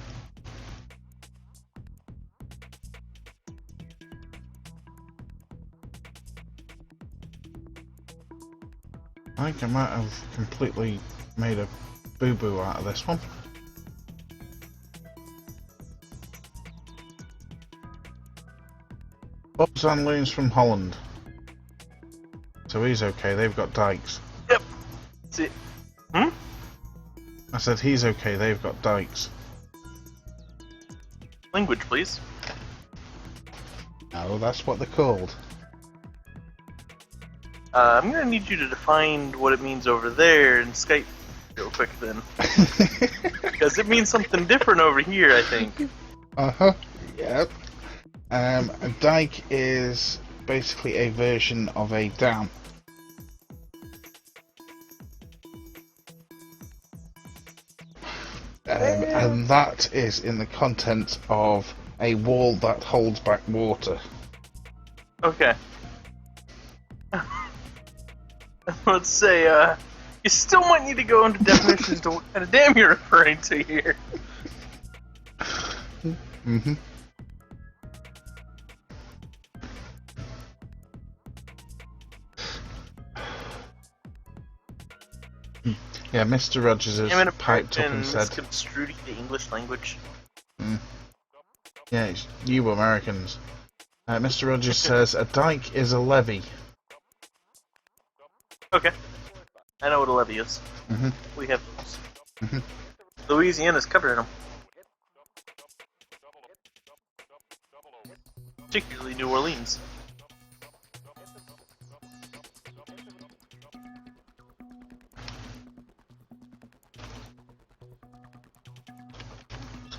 I think I might have completely made a boo-boo out of this one. Bob's Van Loon's from Holland. So he's okay, they've got dikes. Yep. See. Hmm? I said he's okay, they've got dikes. Language, please. No, that's what they're called. I'm gonna need you to define what it means over there in Skype real quick then. Because it means something different over here, I think. Uh-huh, yep. A dike is basically a version of a dam. And that is in the content of a wall that holds back water. Okay. Let's say, you still might need to go into definitions to what kind of dam you're referring to here. Mm-hmm. Yeah, Mr. Rogers has I'm in a piped up and said, misconstrued the English language. yeah, it's you Americans. Mr. Rogers says, a dike is a levee. Okay. I know what a levee is. Mm-hmm. We have those. Mhm. Louisiana's covering them. Particularly New Orleans.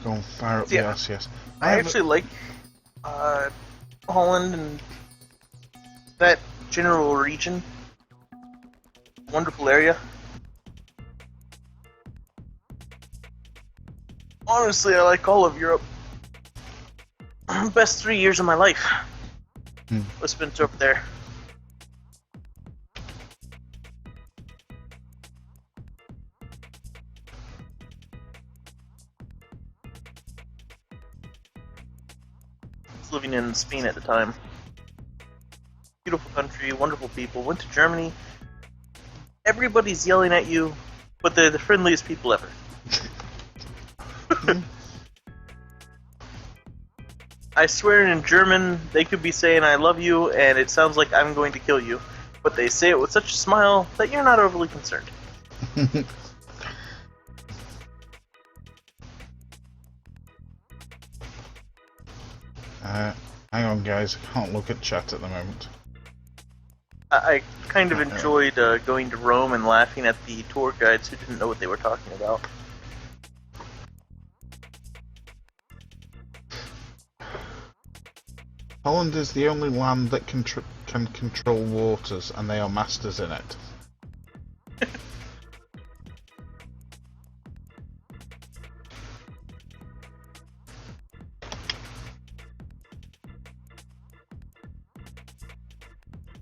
Go and fire up Yeah. the RCS. I actually like Holland and that general region. Wonderful area. Honestly, I like all of Europe. Best 3 years of my life was spent over there. I was living in Spain at the time. Beautiful country, wonderful people. Went to Germany. Everybody's yelling at you, but they're the friendliest people ever. I swear in German, they could be saying I love you, and it sounds like I'm going to kill you. But they say it with such a smile that you're not overly concerned. Hang on, guys. I can't look at chat at the moment. I kind of enjoyed going to Rome and laughing at the tour guides who didn't know what they were talking about. Holland is the only land that can control waters, and they are masters in it. I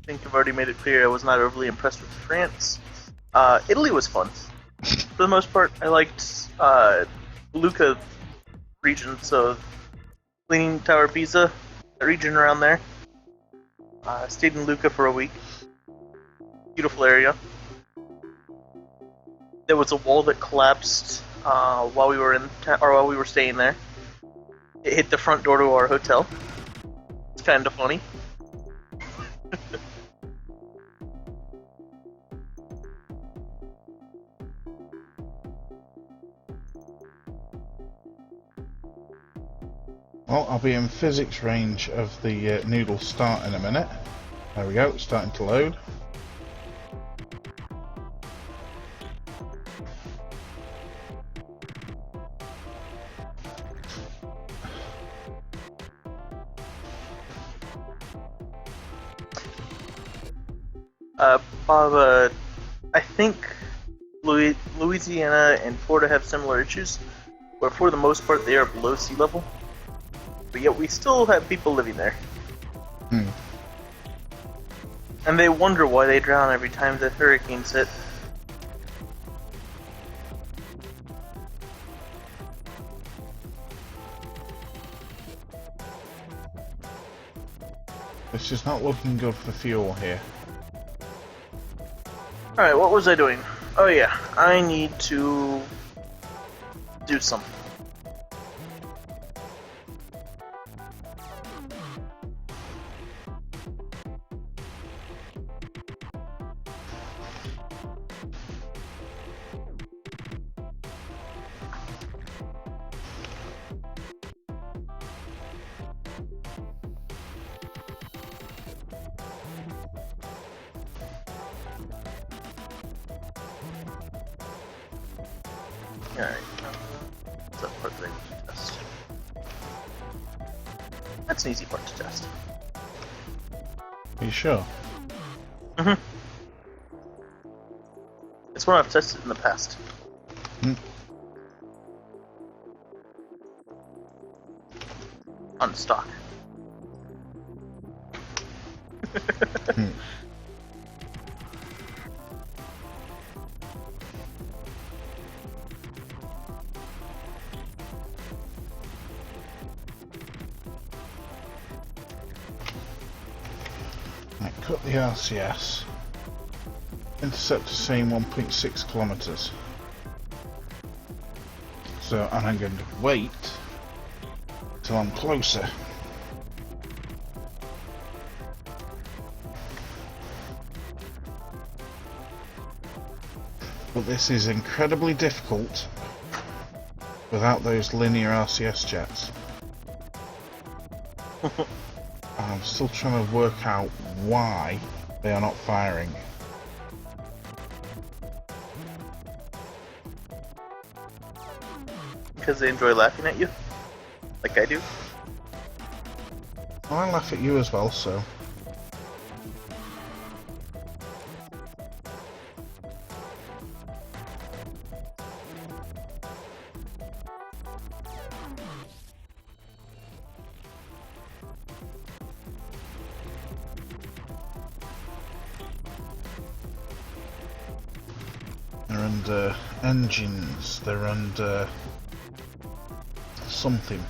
think I've already made it clear I was not overly impressed with France. Italy was fun. For the most part, I liked Lucca region, so Leaning Tower Pisa, that region around there. Stayed in Lucca for a week. Beautiful area. There was a wall that collapsed while we were while we were staying there. It hit the front door to our hotel. It's kind of funny. Well, I'll be in physics range of the Knoodle start in a minute. There we go, it's starting to load. Bob, I think Louisiana and Florida have similar issues, but for the most part they are below sea level. But yet we still have people living there. And they wonder why they drown every time the hurricanes hit. This is not looking good for fuel here. Alright, what was I doing? Oh yeah, I need to do something. Alright, what's that part that I need to test? That's an easy part to test. Are you sure? It's one I've tested in the past. On stock. Right, cut the RCS. Intercept is saying 1.6 kilometers. So, and I'm going to wait till I'm closer. But this is incredibly difficult without those linear RCS jets. I'm still trying to work out why they are not firing. because they enjoy laughing at you, like I do. Well, I laugh at you as well, so... They're under engines, they're under something.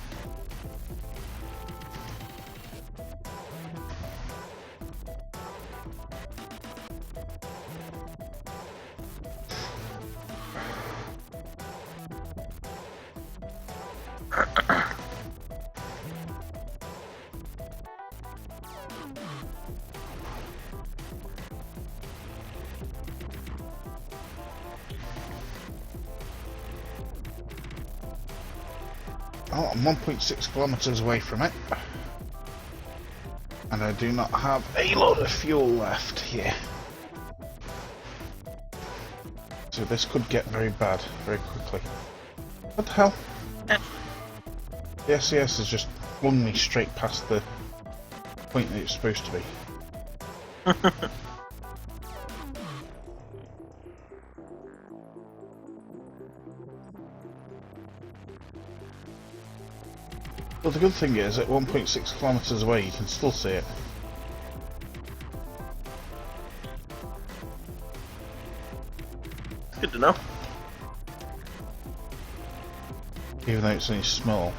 Oh, I'm 1.6 kilometers away from it. And I do not have a lot of fuel left here. So this could get very bad very quickly. What the hell? The SES has just flung me straight past the point that it's supposed to be. Well, the good thing is, at 1.6 kilometers away, you can still see it. Good to know. Even though it's only small.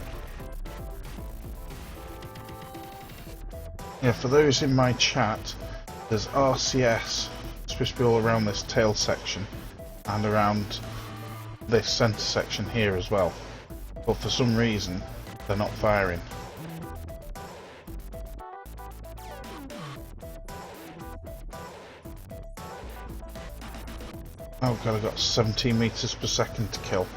Yeah, for those in my chat, there's RCS supposed to be all around this tail section and around this centre section here as well. But for some reason, they're not firing. Oh god, I've got 17 meters per second to kill.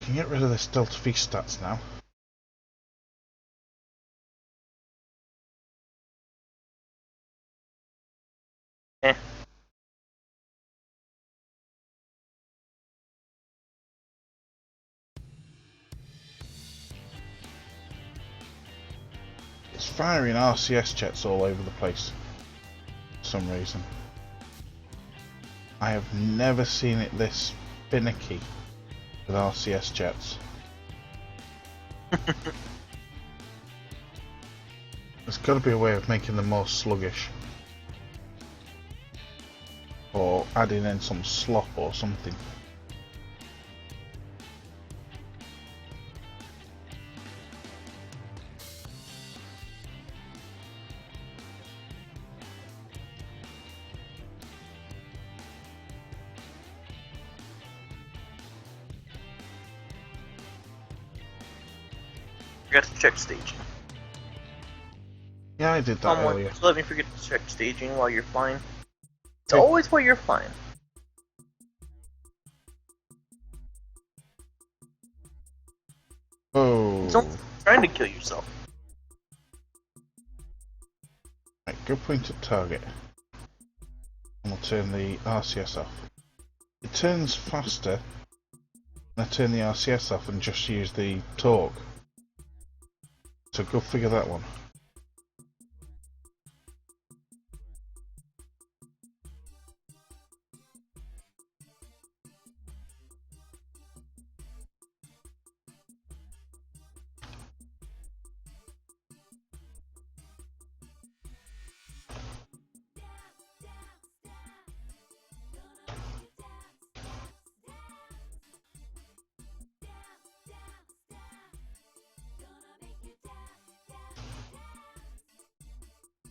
Can get rid of this Delta V stats now. Eh. It's firing RCS jets all over the place for some reason. I have never seen it this finicky with RCS jets. There's got to be a way of making them more sluggish. Or adding in some slop or something. Forgot to check staging. Yeah, I did that earlier. Just let me forget to check staging while you're flying. It's always while you're flying. Oh. Don't trying to kill yourself. Right, go point at target. And we'll turn the RCS off. It turns faster when I turn the RCS off and just use the torque. So go figure that one.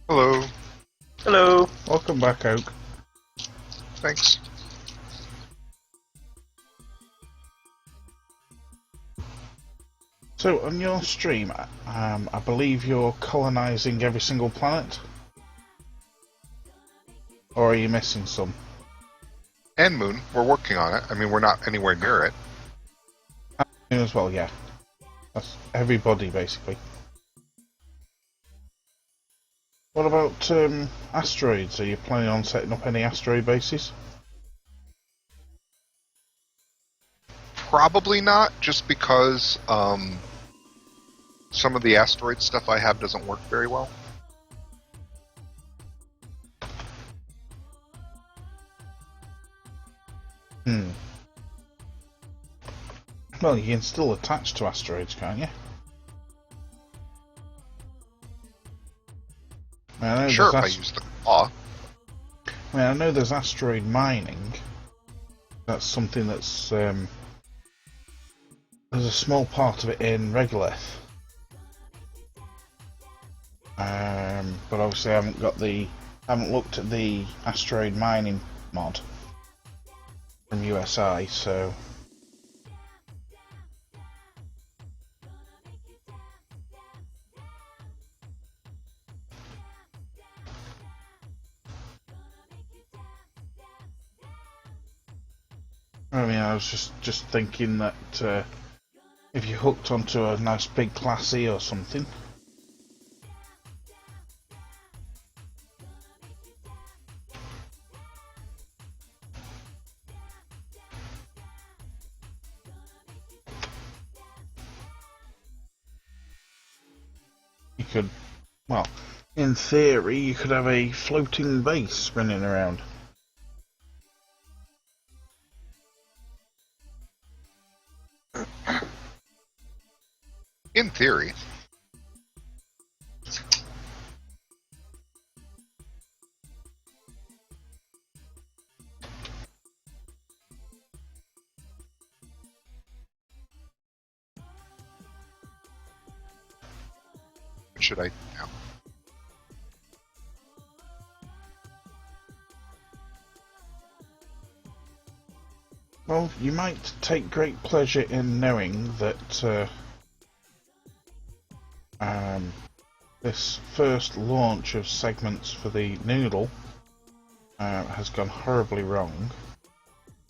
Hello. Hello. Welcome back, Oak. Thanks. So, on your stream, I believe you're colonising every single planet? Or are you missing some? And Moon, we're working on it. I mean, we're not anywhere near it. As well, yeah. That's everybody, basically. What about asteroids? Are you planning on setting up any asteroid bases? Probably not, just because some of the asteroid stuff I have doesn't work very well. Well, you can still attach to asteroids, can't you? I know Sure, if I use the claw. I know there's asteroid mining. That's something that's there's a small part of it in Regolith. But obviously I haven't looked at the asteroid mining mod from USI, so I mean, I was just thinking that if you hooked onto a nice big Class E or something. You could, well, in theory, you could have a floating base spinning around. In theory. What should I do now? Well, you might take great pleasure in knowing that this first launch of segments for the Knoodle has gone horribly wrong,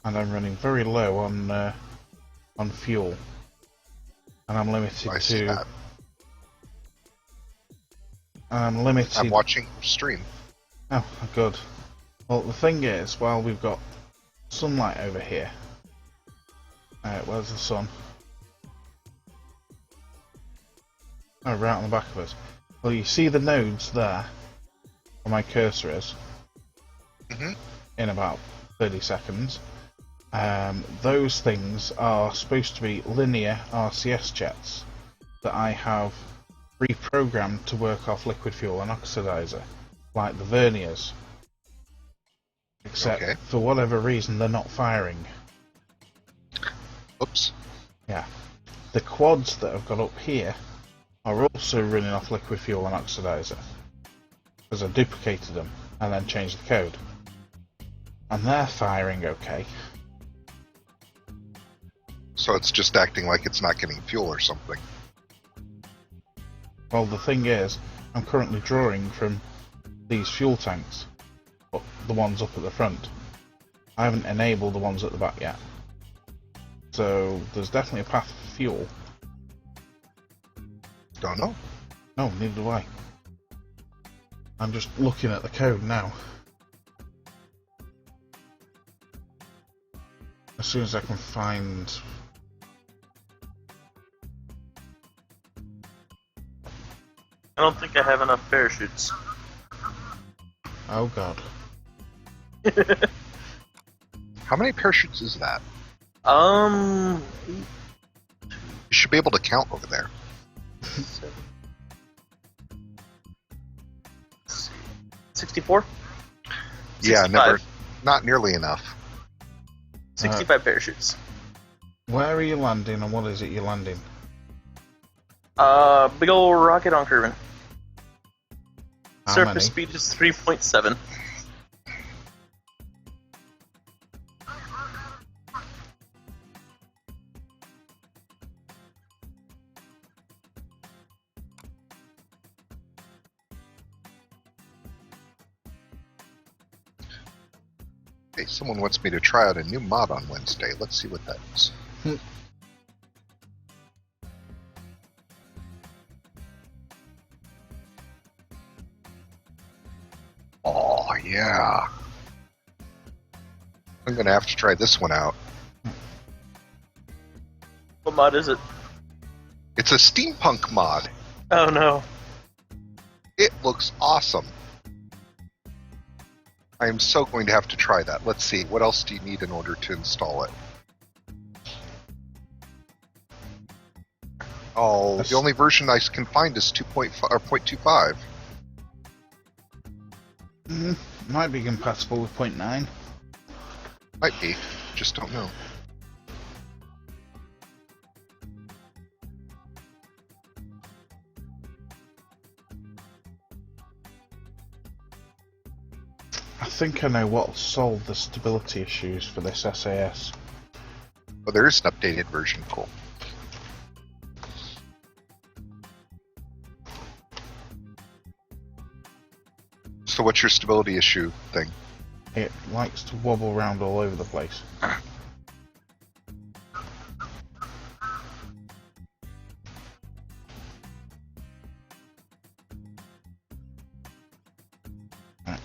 and I'm running very low on fuel, and I'm limited I see to. that. I'm limited. I'm watching your stream. Oh, good. Well, the thing is, while we've got sunlight over here. Where's the sun? Oh, right on the back of us. Well, you see the nodes there, where my cursor is, in about 30 seconds. Those things are supposed to be linear RCS jets that I have reprogrammed to work off liquid fuel and oxidizer, like the verniers. Except, for whatever reason, they're not firing. Oops. Yeah. The quads that I've got up here are also running off liquid fuel and oxidizer, because I duplicated them and then changed the code. And they're firing okay. So it's just acting like it's not getting fuel or something. Well, the thing is, I'm currently drawing from these fuel tanks, the ones up at the front. I haven't enabled the ones at the back yet. So there's definitely a path for fuel. Don't know. No, neither do I. I'm just looking at the code now. As soon as I can find... I don't think I have enough parachutes. Oh god. How many parachutes is that? Um, You should be able to count over there. 64? Yeah, 65. never. Not nearly enough. 65 parachutes. Where are you landing and what is it you're landing? Big ol' rocket on Kerbin. How Surface many? speed is 3.7. Hey, someone wants me to try out a new mod on Wednesday. Let's see what that is. yeah. I'm gonna have to try this one out. What mod is it? It's a steampunk mod. Oh no. It looks awesome. I am so going to have to try that. Let's see, what else do you need in order to install it? Oh, the only version I can find is 2.5 or 0.25. Might be compatible with 0.9. Might be, just don't know. I think I know what'll solve the stability issues for this SAS. Well, there is an updated version, cool. So what's your stability issue thing? It likes to wobble around all over the place.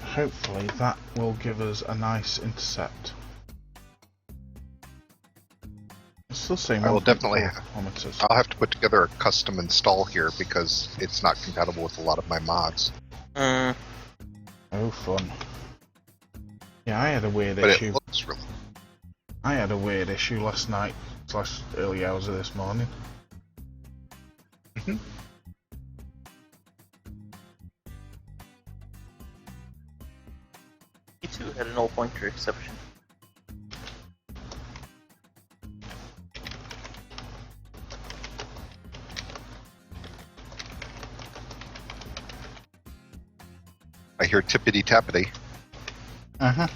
Hopefully that will give us a nice intercept. It's still saying I will 1.4 definitely kilometers. I'll have to put together a custom install here because it's not compatible with a lot of my mods. Oh, fun. Yeah, I had a weird But issue. it looks really... I had a weird issue last night / early hours of this morning. Mhm. Me too had a null pointer exception. I hear tippity tappity. Uh-huh.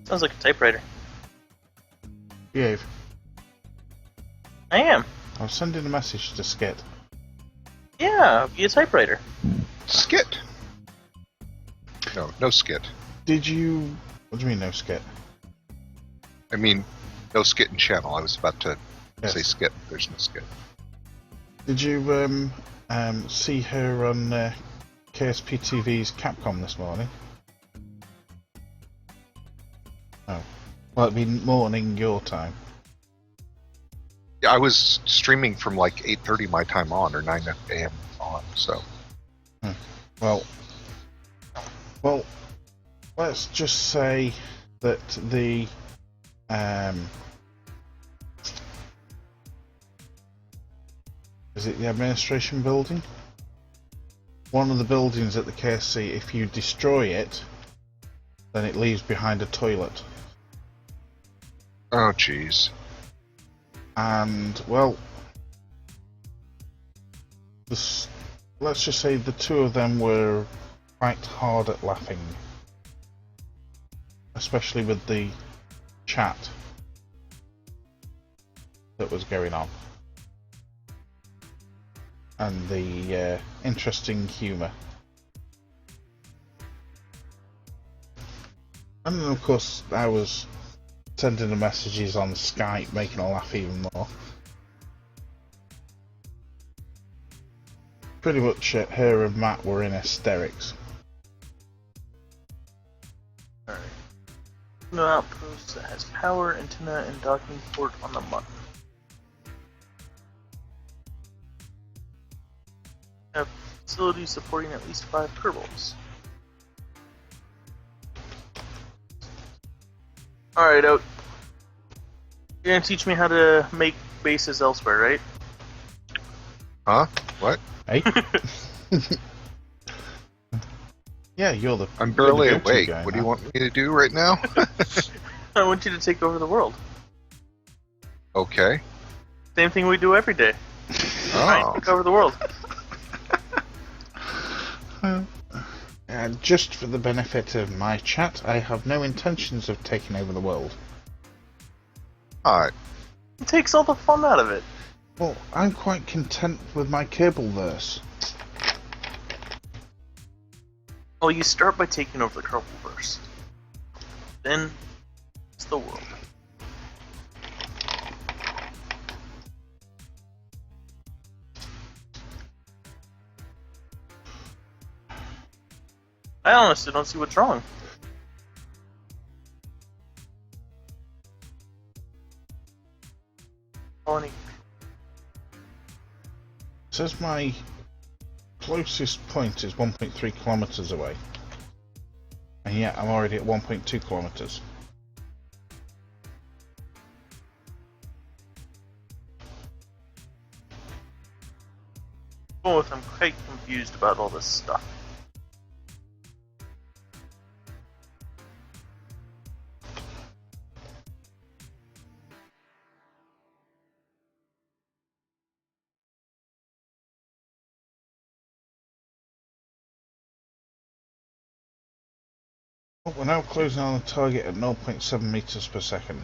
Sounds like a typewriter. Behave. I am. I was sending a message to Skit. Yeah, be a typewriter. Skit. No skit. Did you... What do you mean, no Skit? I mean, no skit in channel. I was about to Yes. say skit. There's no skit. Did you see her on KSP TV's Capcom this morning? Oh. Well, it'd be morning your time. Yeah, I was streaming from like 8:30 my time on, or 9 a.m. on. So Well, let's just say that the is it the administration building? One of the buildings at the KSC, if you destroy it, then it leaves behind a toilet. oh jeez. And, well, let's just say the two of them were quite hard at laughing. Especially with the chat that was going on. And the interesting humour. And then, of course, I was sending the messages on Skype, making her laugh even more. Pretty much her and Matt were in hysterics. Alright. No outpost that has power, antenna, and docking port on the MUN. Have facilities supporting at least 5 Kerbals. Alright, Oat. You're gonna teach me how to make bases elsewhere, right? Huh? What? Hey? Yeah, you're the... I'm barely you're the go-to awake. guy, What do you man. want me to do right now? I want you to take over the world. Okay. Same thing we do every day. Oh. Take over the world. Just for the benefit of my chat, I have no intentions of taking over the world. Alright. It takes all the fun out of it. Well, I'm quite content with my Kerbal-verse. Well, you start by taking over the Kerbal-verse. Then, it's the world. I honestly don't see what's wrong. Colony. It says my closest point is 1.3 kilometers away, and yet I'm already at 1.2 kilometers. Both, I'm quite confused about all this stuff. Oh, we're now closing on the target at 0.7 meters per second.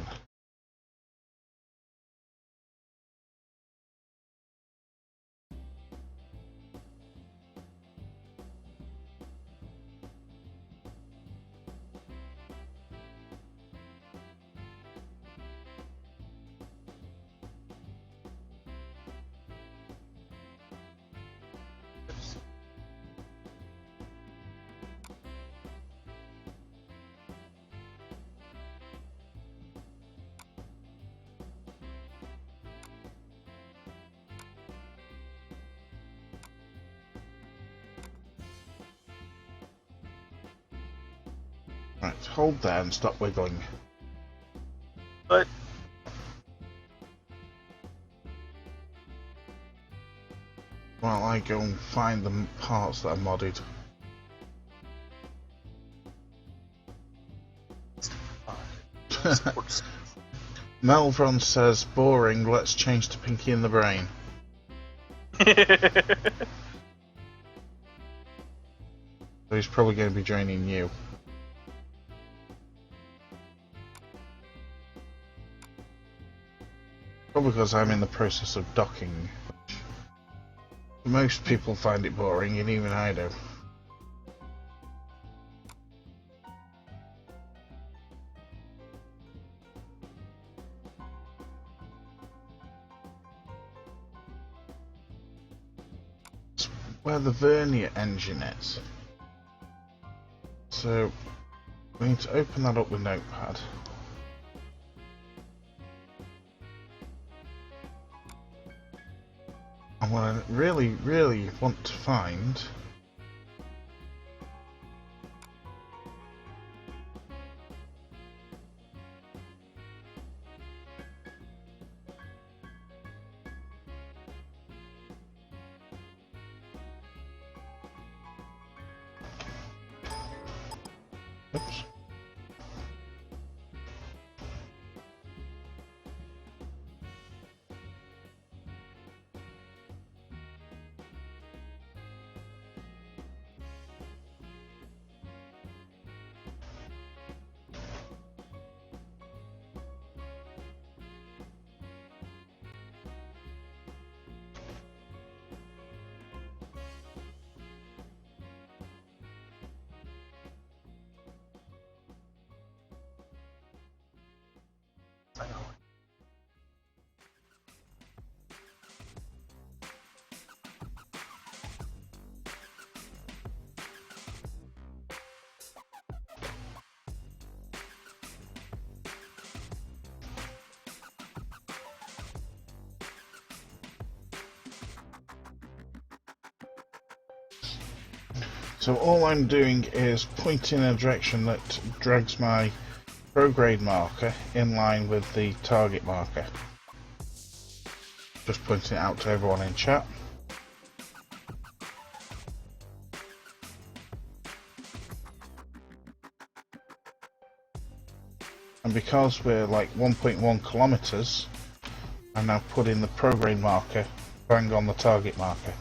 Right, hold there and stop wiggling. But While I go and find the parts that are modded. Melvron says, boring, let's change to Pinky in the Brain. So he's probably going to be joining you. Probably because I'm in the process of docking. Most people find it boring, and even I do. It's where the vernier engine is. So we need to open that up with Notepad. And what I really want to find oops. So all I'm doing is pointing in a direction that drags my prograde marker in line with the target marker. Just pointing it out to everyone in chat. And because we're like 1.1 kilometers, I'm now putting the prograde marker bang on the target marker,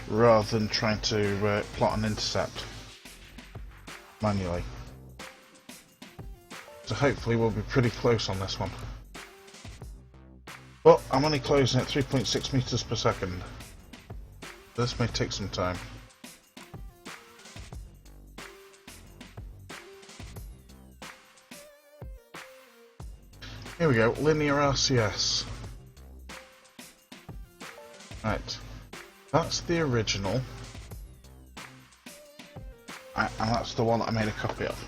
rather than trying to plot an intercept manually. So hopefully we'll be pretty close on this one. But I'm only closing at 3.6 meters per second. This may take some time. Here we go, linear RCS. Right. That's the original. And that's the one that I made a copy of.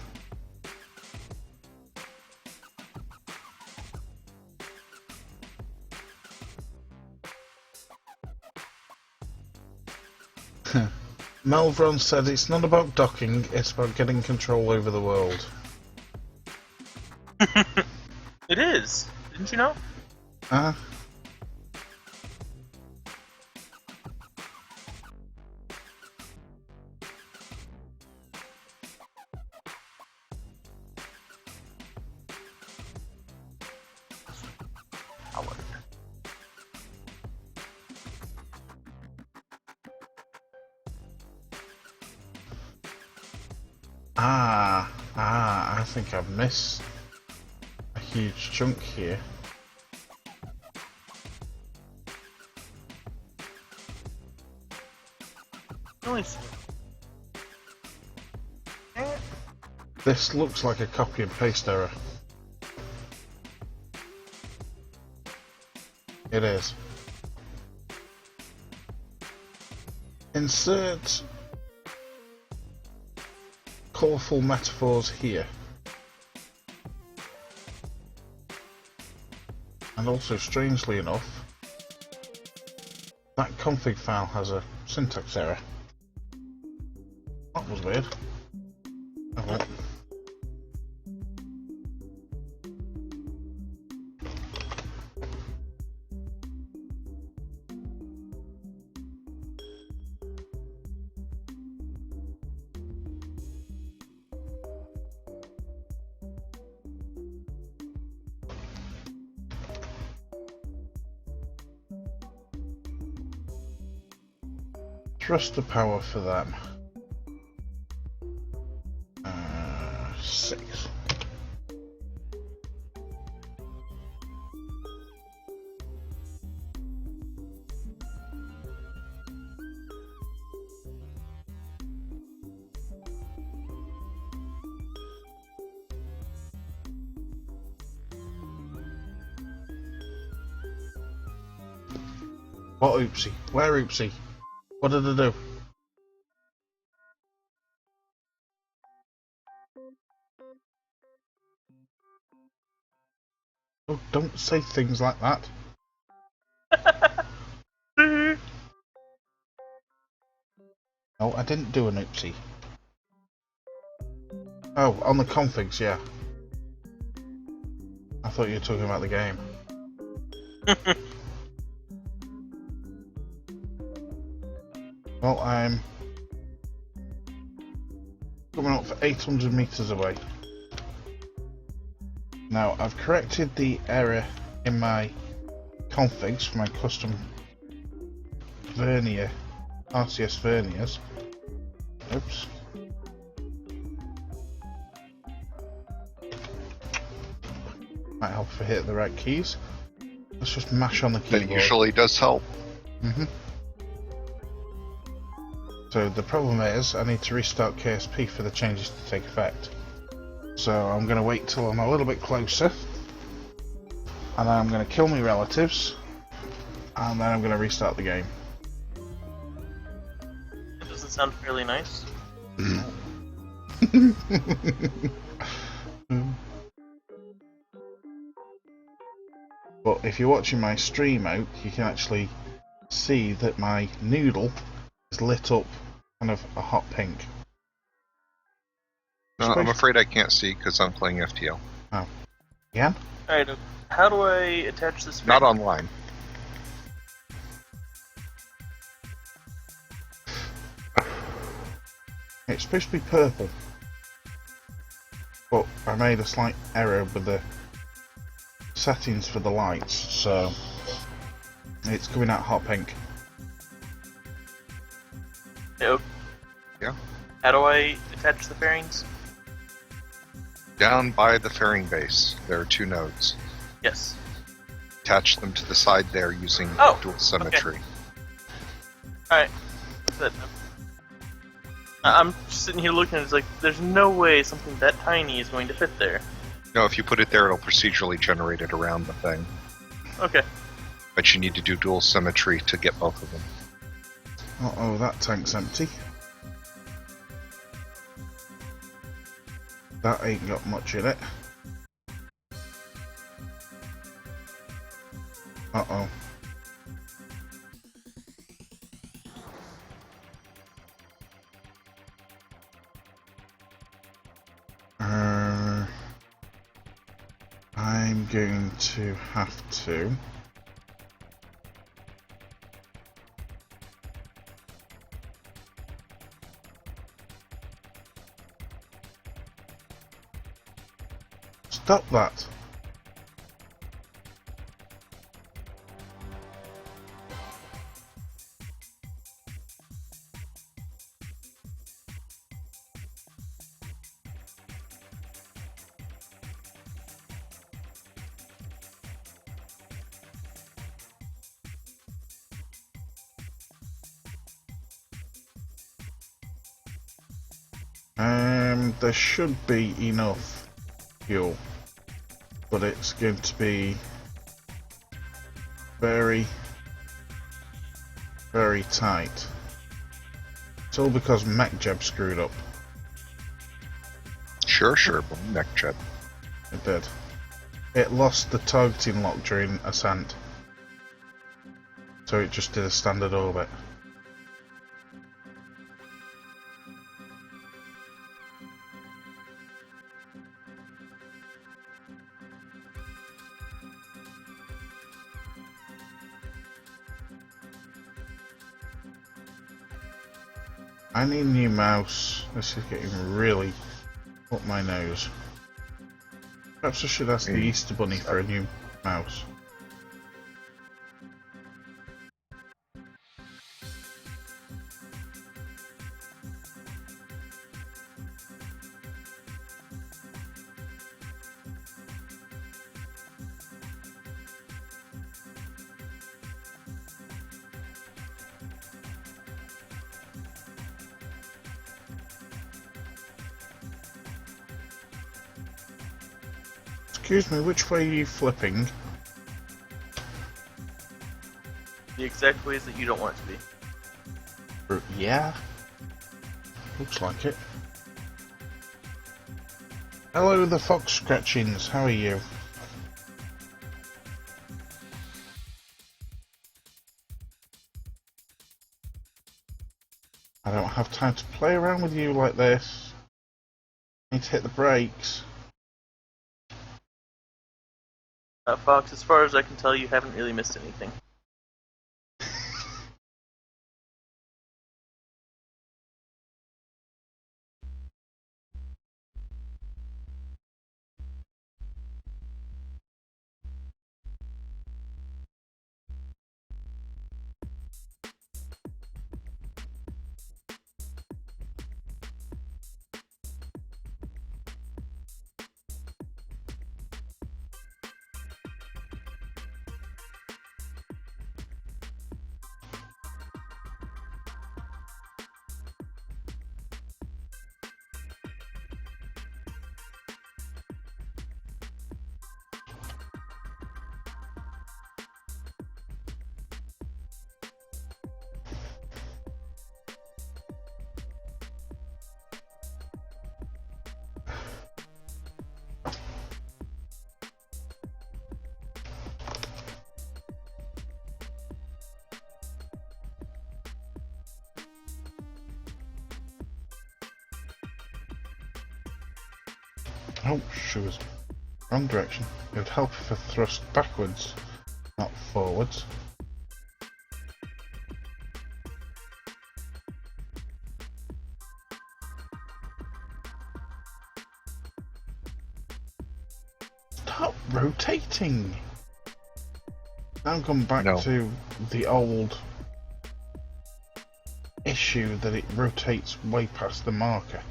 Melvron said it's not about docking, it's about getting control over the world. It is. Didn't you know? I think I've missed a huge chunk here. Nice. This looks like a copy and paste error. It is. Insert colourful metaphors here. And also, strangely enough, that config file has a syntax error. That was weird. Oh well. Thruster power for them. 6. What oopsie? Where oopsie? What did I do? Oh, don't say things like that. No, I didn't do an oopsie. Oh, on the configs, yeah. I thought you were talking about the game. Well, I'm coming up for 800 meters away. Now, I've corrected the error in my configs for my custom vernier, RCS verniers. Oops. Might help if I hit the right keys. Let's just mash on the keyboard. That usually does help. So the problem is, I need to restart KSP for the changes to take effect. So I'm going to wait till I'm a little bit closer, and then I'm going to kill my relatives, and then I'm going to restart the game. That doesn't sound fairly nice. But if you're watching my stream out, you can actually see that my Knoodle is lit up kind of a hot pink. No, I'm afraid I can't see because I'm playing FTL. Oh. Yeah? Alright, how do I attach this? Not online. It's supposed to be purple. But I made a slight error with the settings for the lights, so it's coming out hot pink. Nope. Yeah. How do I attach the fairings? Down by the fairing base, there are 2 nodes. Yes. Attach them to the side there using dual symmetry. Alright. I'm just sitting here looking and it's like, there's no way something that tiny is going to fit there. No, if you put it there, it'll procedurally generate it around the thing. Okay. But you need to do dual symmetry to get both of them. Uh-oh, that tank's empty. That ain't got much in it. Uh-oh. I'm going to have to... Stop that! There should be enough fuel, but it's going to be very, very tight. It's all because MechJeb screwed up. Sure, but MechJeb. It did. It lost the targeting lock during ascent, so it just did a standard orbit. I need a new mouse. This is getting really up my nose. Perhaps I should ask the Easter Bunny for a new mouse. Excuse me, which way are you flipping? The exact ways that you don't want it to be. Yeah. Looks like it. Hello, the fox scratchings. How are you? I don't have time to play around with you like this. I need to hit the brakes. Fox, as far as I can tell, you haven't really missed anything. Oh, she was wrong direction. It would help if I thrust backwards, not forwards. Stop rotating! Now I'm gone back to the old issue that it rotates way past the marker.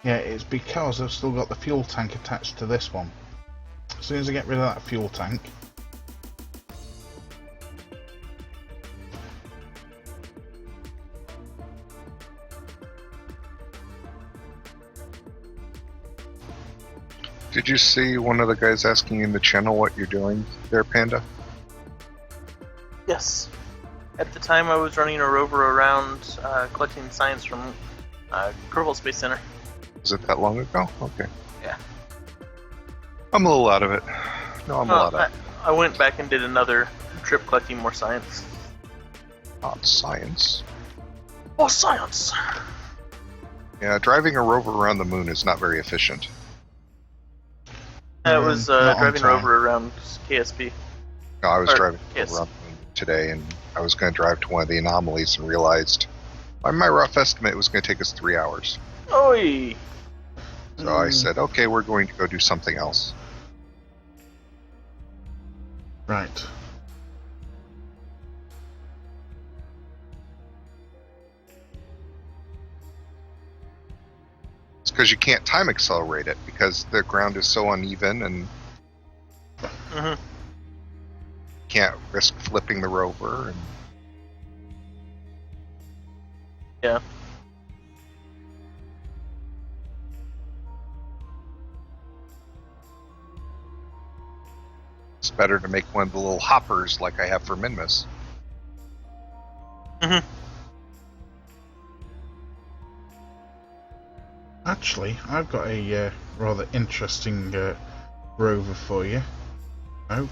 Yeah, it's because I've still got the fuel tank attached to this one. As soon as I get rid of that fuel tank... Did you see one of the guys asking in the channel what you're doing there, Panda? Yes. At the time, I was running a rover around collecting science from Kerbal Space Center. Was it that long ago? Okay. Yeah. I'm a little out of it. No, I'm a lot out. I went back and did another trip collecting more science. Not science. Oh, science! Yeah, driving a rover around the moon is not very efficient. I was not on driving a time. rover around KSP. No, I was Or, driving yes. around the moon today, and I was going to drive to one of the anomalies and realized, by my rough estimate, it was going to take us 3 hours. Oi! So I said, okay, we're going to go do something else. Right. It's because you can't time accelerate it, because the ground is so uneven and Mm-hmm. can't risk flipping the rover. And Yeah. it's better to make one of the little hoppers like I have for Minmus. Mm-hmm. Actually, I've got a rather interesting rover for you. Oh,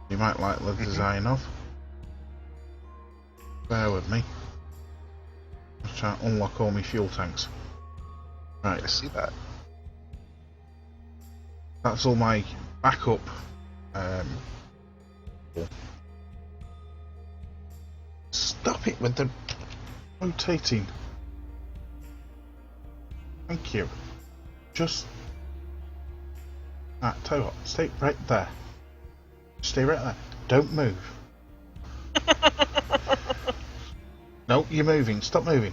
you might like the design of. Bear with me. Let's try and unlock all my fuel tanks. Right, I see that. that's all my backup. Stop it with the rotating. Thank you. Just... tell you what, stay right there. Stay right there. Don't move. No, you're moving. Stop moving.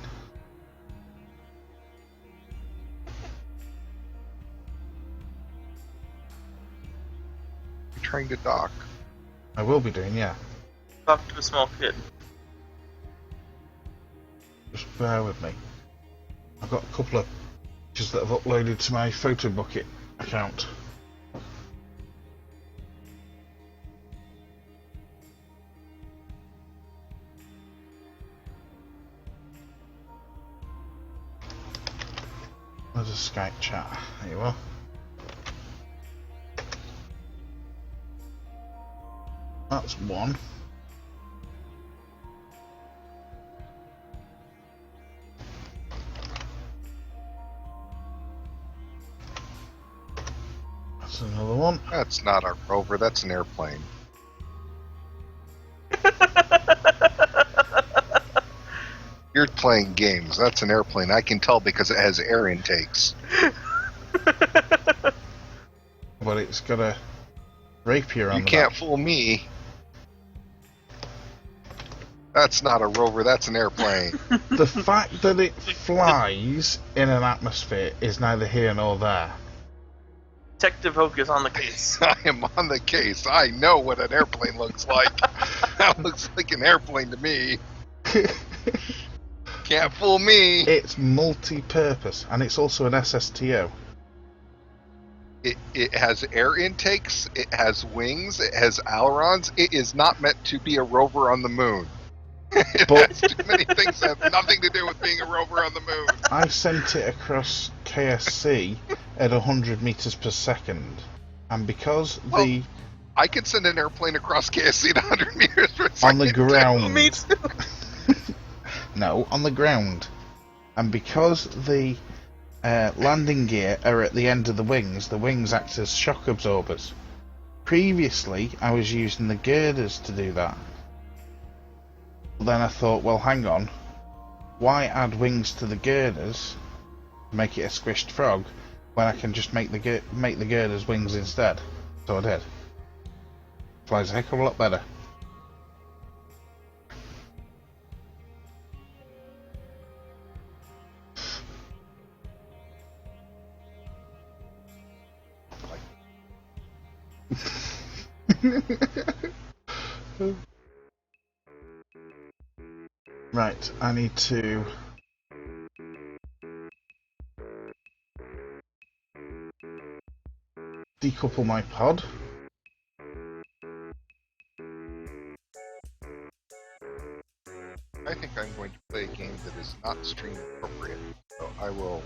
You're trying to dock. I will be doing, yeah. Talk to a small kid. Just bear with me. I've got a couple of pictures that I've uploaded to my photo bucket account. There's a Skype chat. There you are. That's one. That's another one. That's not a rover, that's an airplane. You're playing games. That's an airplane. I can tell because it has air intakes. But it's got a rapier on You the can't back. fool me. That's not a rover, that's an airplane. The fact that it flies in an atmosphere is neither here nor there. Detective Hoke is on the case. I am on the case. I know what an airplane looks like. That looks like an airplane to me. Can't fool me. It's multi-purpose, and it's also an SSTO. It has air intakes, it has wings, it has ailerons. It is not meant to be a rover on the moon. It But- has too many things that have nothing to do with being a rover on the moon. I sent it across KSC at 100 meters per second, and because the I could send an airplane across KSC at 100 meters per second. on the ground, Me too. no, on the ground, and because the landing gear are at the end of the wings act as shock absorbers. Previously, I was using the girders to do that. But then I thought, well, hang on, why add wings to the girders, make it a squished frog, when I can just make the girders wings instead? So I did. Flies a heck of a lot better. Right, I need to decouple my pod. I think I'm going to play a game that is not stream appropriate, so I will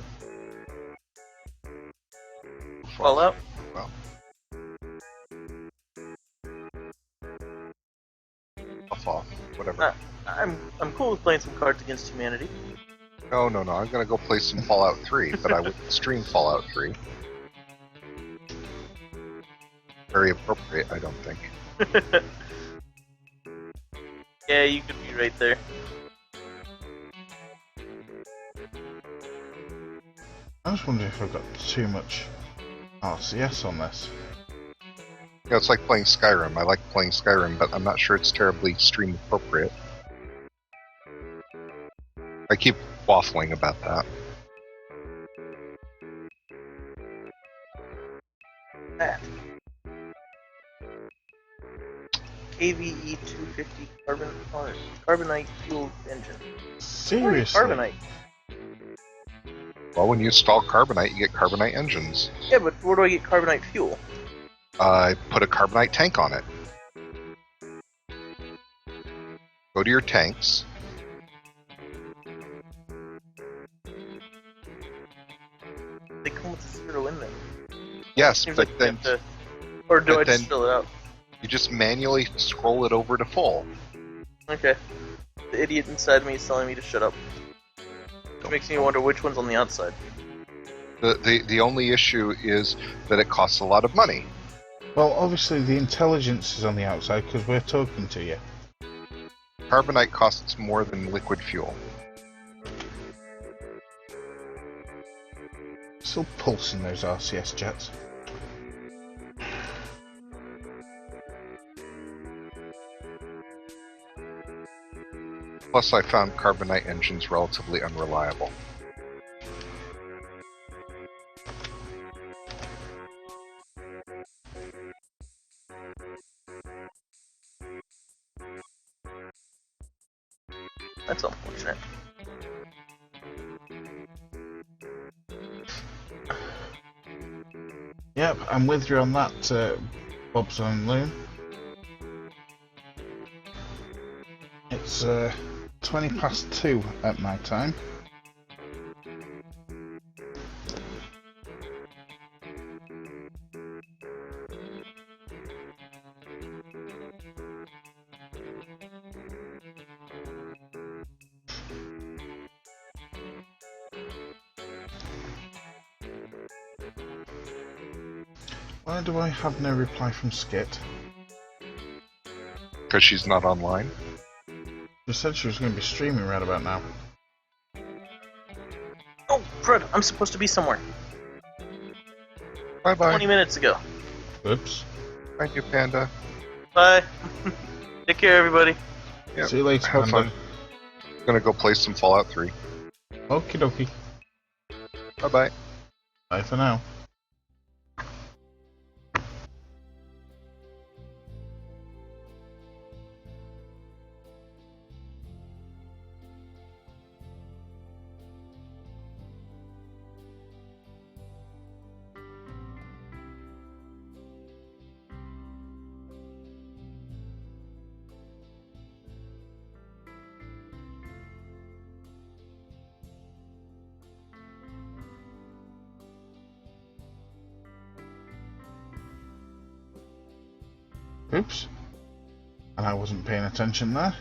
Fallout? Well, off, whatever. I'm cool with playing some Cards Against Humanity. No, I'm gonna go play some Fallout 3, but I wouldn't stream Fallout 3. Very appropriate, I don't think. Yeah, you could be right there. I was wondering if I've got too much RCS on this. Yeah, it's like playing Skyrim. I like playing Skyrim, but I'm not sure it's terribly stream appropriate. I keep waffling about that. That. KVE 250 carbonite fuel engine. Seriously? Carbonite. Well, when you install Carbonite, you get Carbonite engines. Yeah, but where do I get carbonite fuel? Put a Carbonite tank on it. Go to your tanks. They come with 0 in them. Yes, Seems but like you then have to, or do but I just then- fill it out? you just manually scroll it over to full. Okay. The idiot inside me is telling me to shut up. Which makes me wonder which one's on the outside. The only issue is that it costs a lot of money. Well, obviously the intelligence is on the outside because we're talking to you. Carbonite costs more than liquid fuel. Still pulsing those RCS jets. Plus, I found Carbonite engines relatively unreliable. That's unfortunate. Yep, I'm with you on that, Bob's on Loon. It's 20 past 2 at my time. Why do I have no reply from Skit? Because she's not online. She said she was going to be streaming right about now. Oh, crud! I'm supposed to be somewhere. Bye 20 bye. minutes ago. Oops. Thank you, Panda. Bye. Take care, everybody. Yep. See you later, Have Panda. fun. Gonna go play some Fallout 3. Okie dokie. Bye bye. Bye for now. Oops. And I wasn't paying attention there.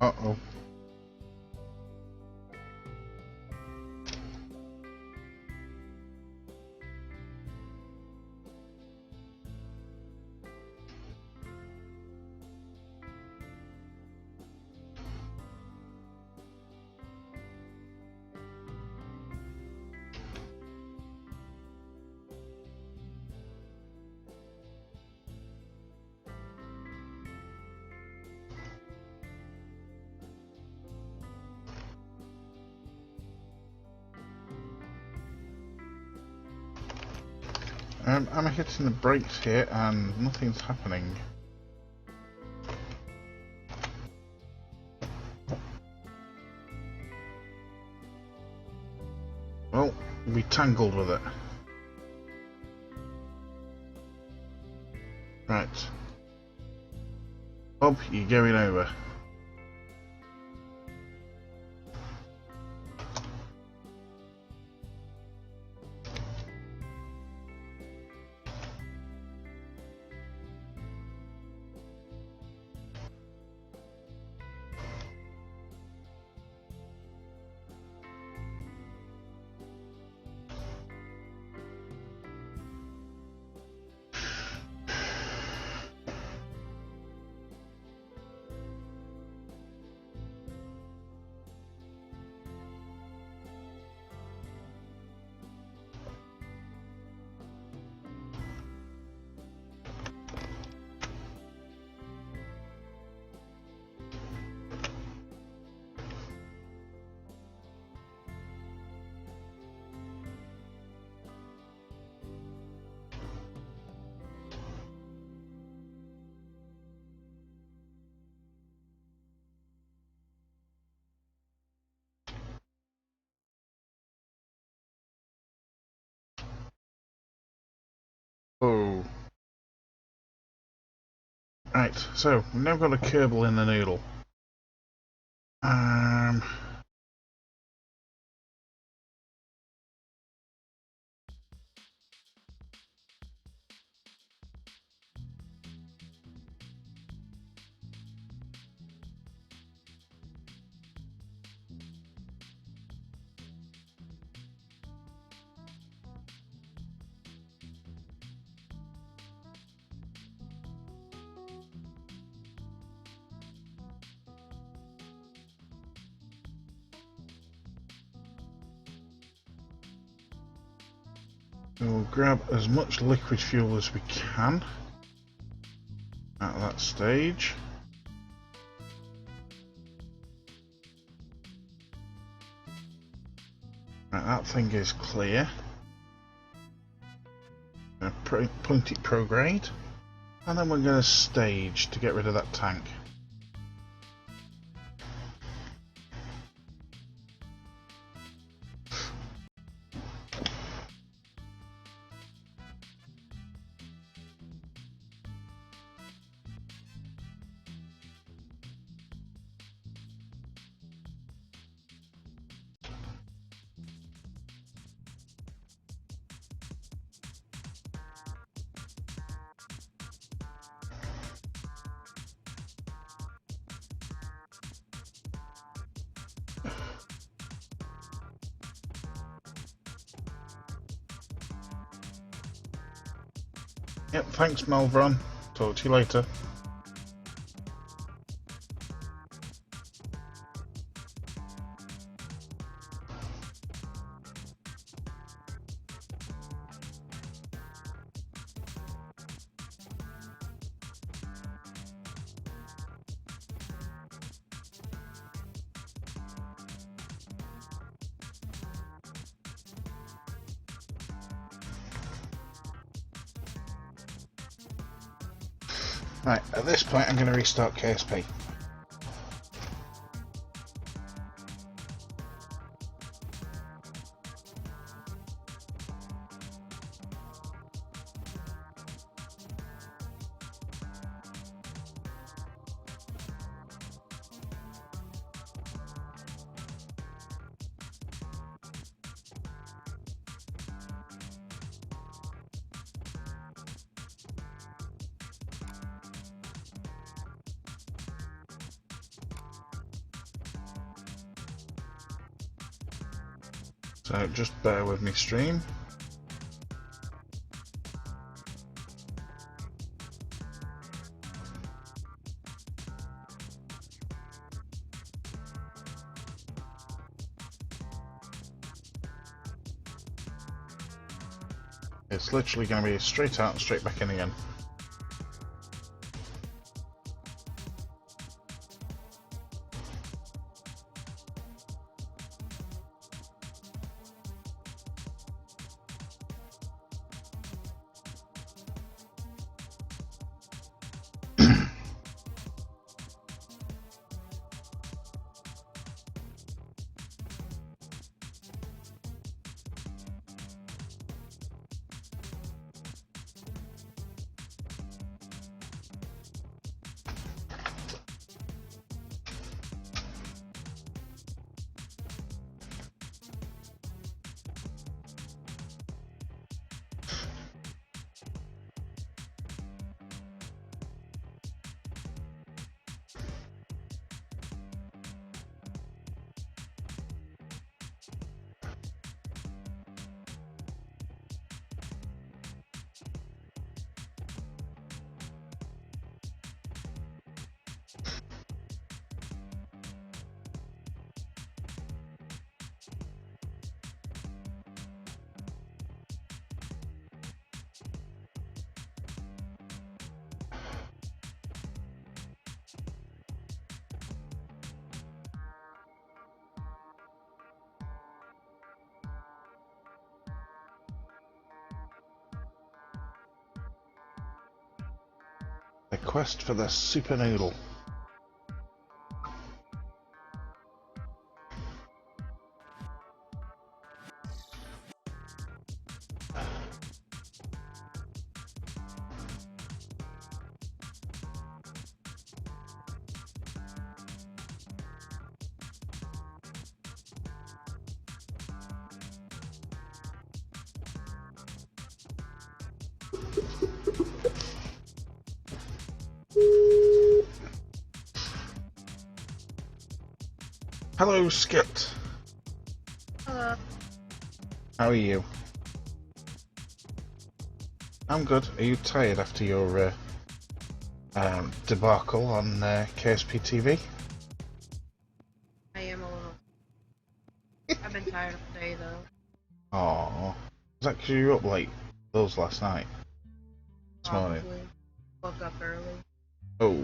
Uh-oh. I'm hitting the brakes here and nothing's happening. Well, we tangled with it. Right. Bob, you're going over. Oh. Right, so we've now got a Kerbal in the Knoodle. We'll grab as much liquid fuel as we can at that stage. Right, that thing is clear. Point it prograde, and then we're going to stage to get rid of that tank. Yep, thanks Malvron. Talk to you later. Right, at this point I'm going to restart KSP. So just bear with me, stream. It's literally going to be straight out and straight back in again. quest for the Super Noodle. Hello, Skit. Hello. How are you? I'm good. Are you tired after your debacle on KSP TV? I am a little. I've been tired all day though. Oh, was that because you were up late those last night? This morning? Probably. Woke up early. Oh,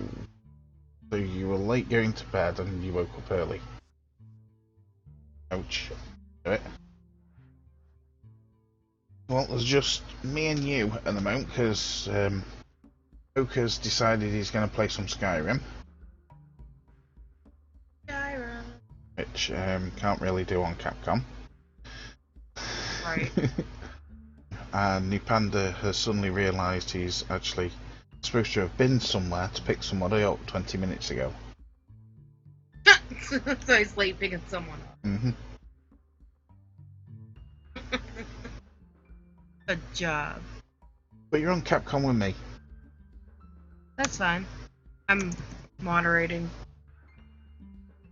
so you were late going to bed and you woke up early. Ouch. Do it. Well, there's just me and you at the moment because Poker's decided he's going to play some Skyrim, Skyrim. which can't really do on Capcom. Right. And New Panda has suddenly realised he's actually supposed to have been somewhere to pick somebody up 20 minutes ago. So he's late picking someone up. Mm-hmm. Good job. But you're on Capcom with me. That's fine. I'm moderating.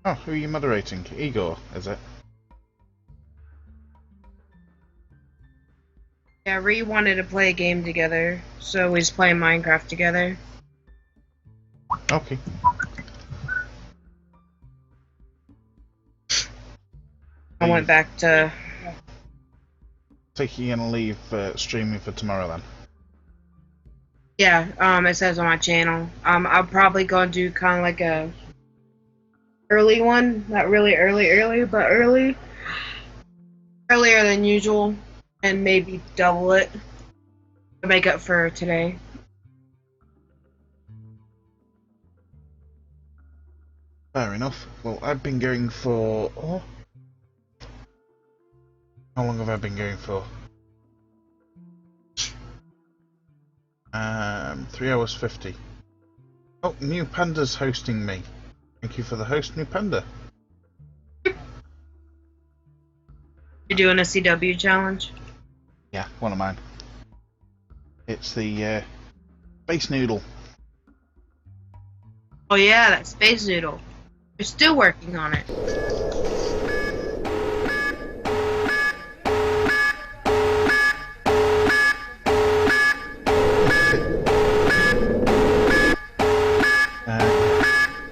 Oh, who are you moderating? Igor, is it? Yeah, Ree wanted to play a game together, so we was playing Minecraft together. Okay. I went back to. Take you gonna leave streaming for tomorrow then? Yeah, it says on my channel. I'll probably go do kind of like a early one, not really early, but earlier than usual, and maybe double it to make up for today. Fair enough. Well, I've been going for... Oh. How long have I been going for? 3 hours 50. Oh, New Panda's hosting me. Thank you for the host, New Panda. You're doing a CW challenge? Yeah, one of mine. It's the Space Noodle. Oh yeah, that Space Noodle. You're still working on it.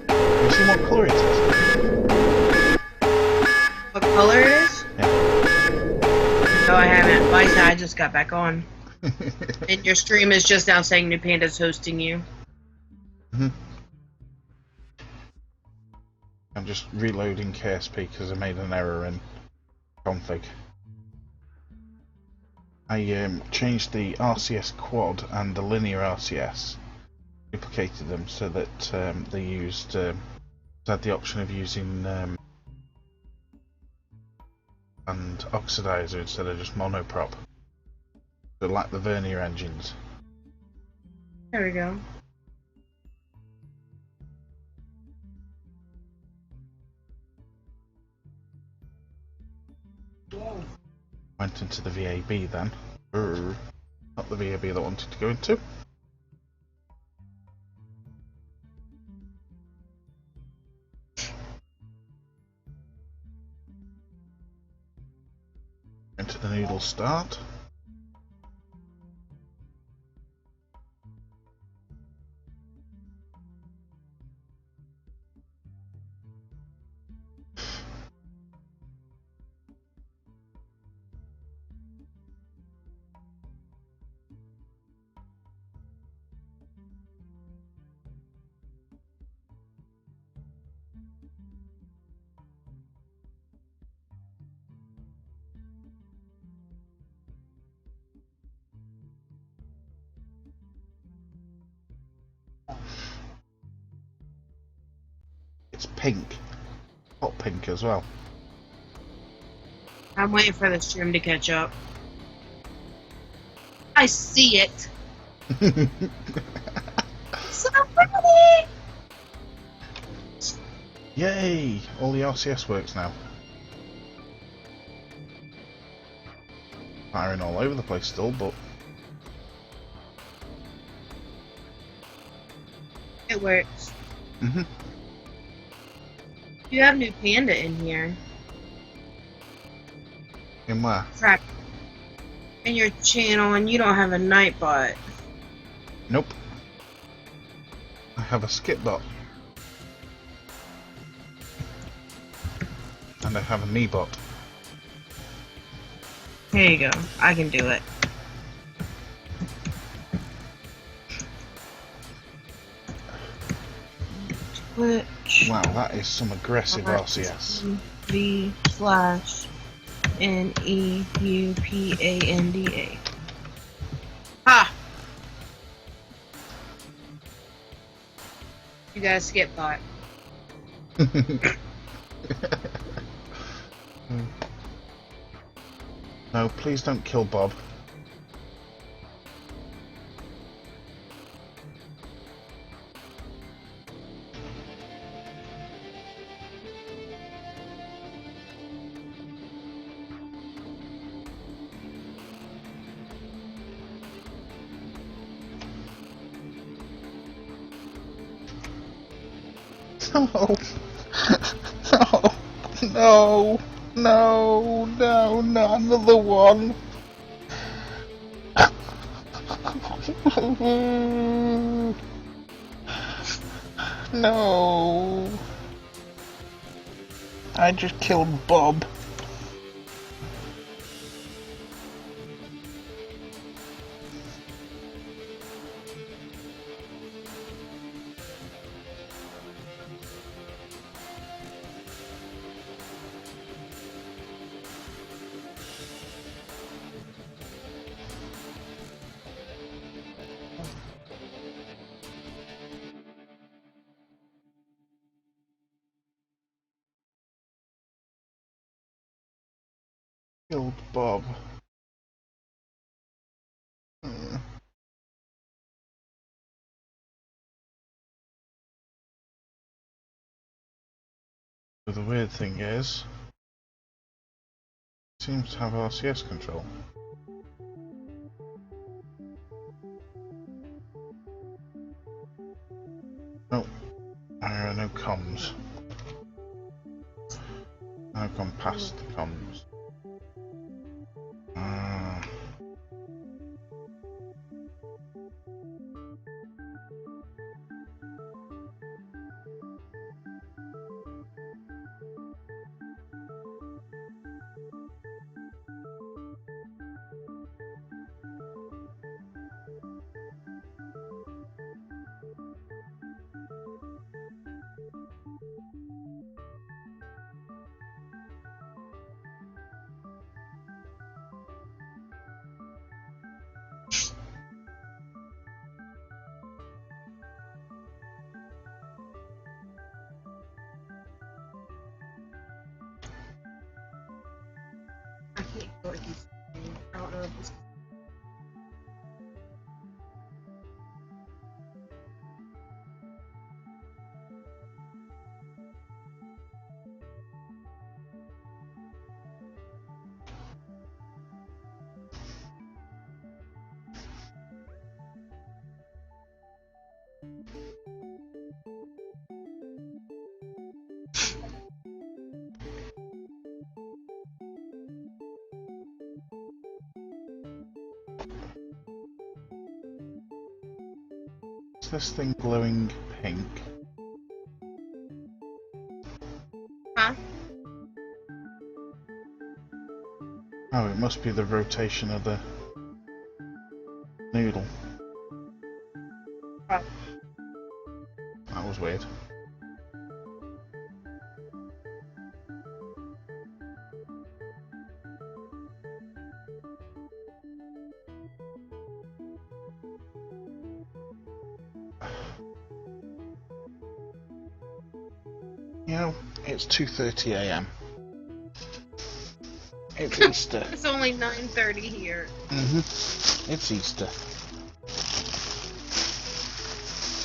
Have you seen what colour it is? What color it is? Yeah. No, I haven't. Like I said, I just got back on. And your stream is just now saying New Panda's hosting you. Mhm. I'm just reloading KSP because I made an error in config. I changed the RCS quad and the linear RCS, duplicated them so that they used had the option of using and oxidizer instead of just monoprop. So like the vernier engines. There we go. Went into the VAB then. Not the VAB that I wanted to go into. Into the noodle start. pink. Hot pink as well. I'm waiting for the stream to catch up. I see it. So pretty. Yay! All the RCS works now. Firing all over the place still, but It works. mm-hmm. You have new panda in here. In where? Crap. In your channel, and you don't have a nightbot. Nope. I have a skip bot. And I have a me bot. Here you go. I can do it. Twitch. Wow, that is some aggressive RCS. V/NEUPANDA. Ha! You got a skip bot. No, please don't kill Bob. No. No. No. No. Not another one. No. I just killed Bob. Killed Bob. But the weird thing is, it seems to have RCS control. Oh, there are no comms. I've gone past the comms. I can't go with these. I don't know if this. Is this thing glowing pink? Huh? Oh, it must be the rotation of the noodle. Oh. That was weird. You know, it's 2:30 a.m. It's Easter. It's only 9:30 here. It's Easter.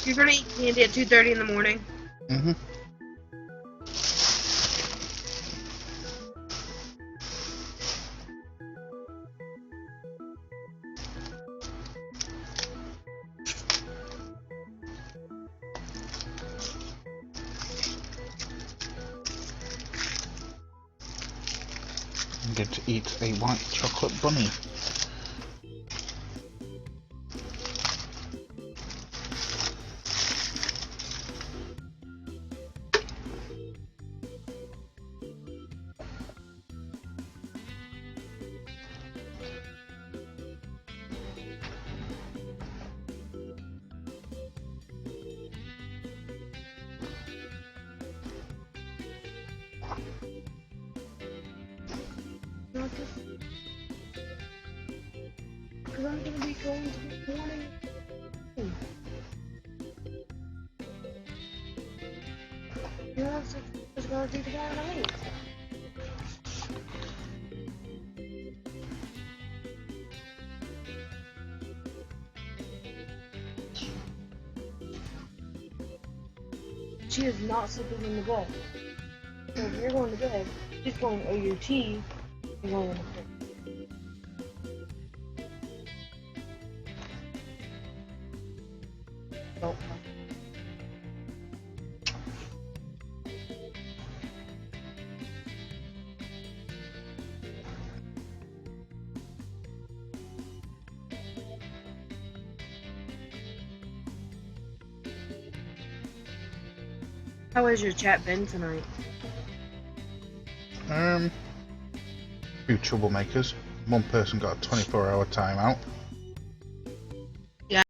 You're gonna eat candy at 2:30 in the morning. I'm going to eat a white chocolate bunny. Because I'm gonna be going to the morning. You know, it's gonna do the morning night. She is not sleeping in the bed. So if you're going to bed, she's going OUT, you're going to bed. Nope. How has your chat been tonight? Few troublemakers. One person got a 24-hour timeout.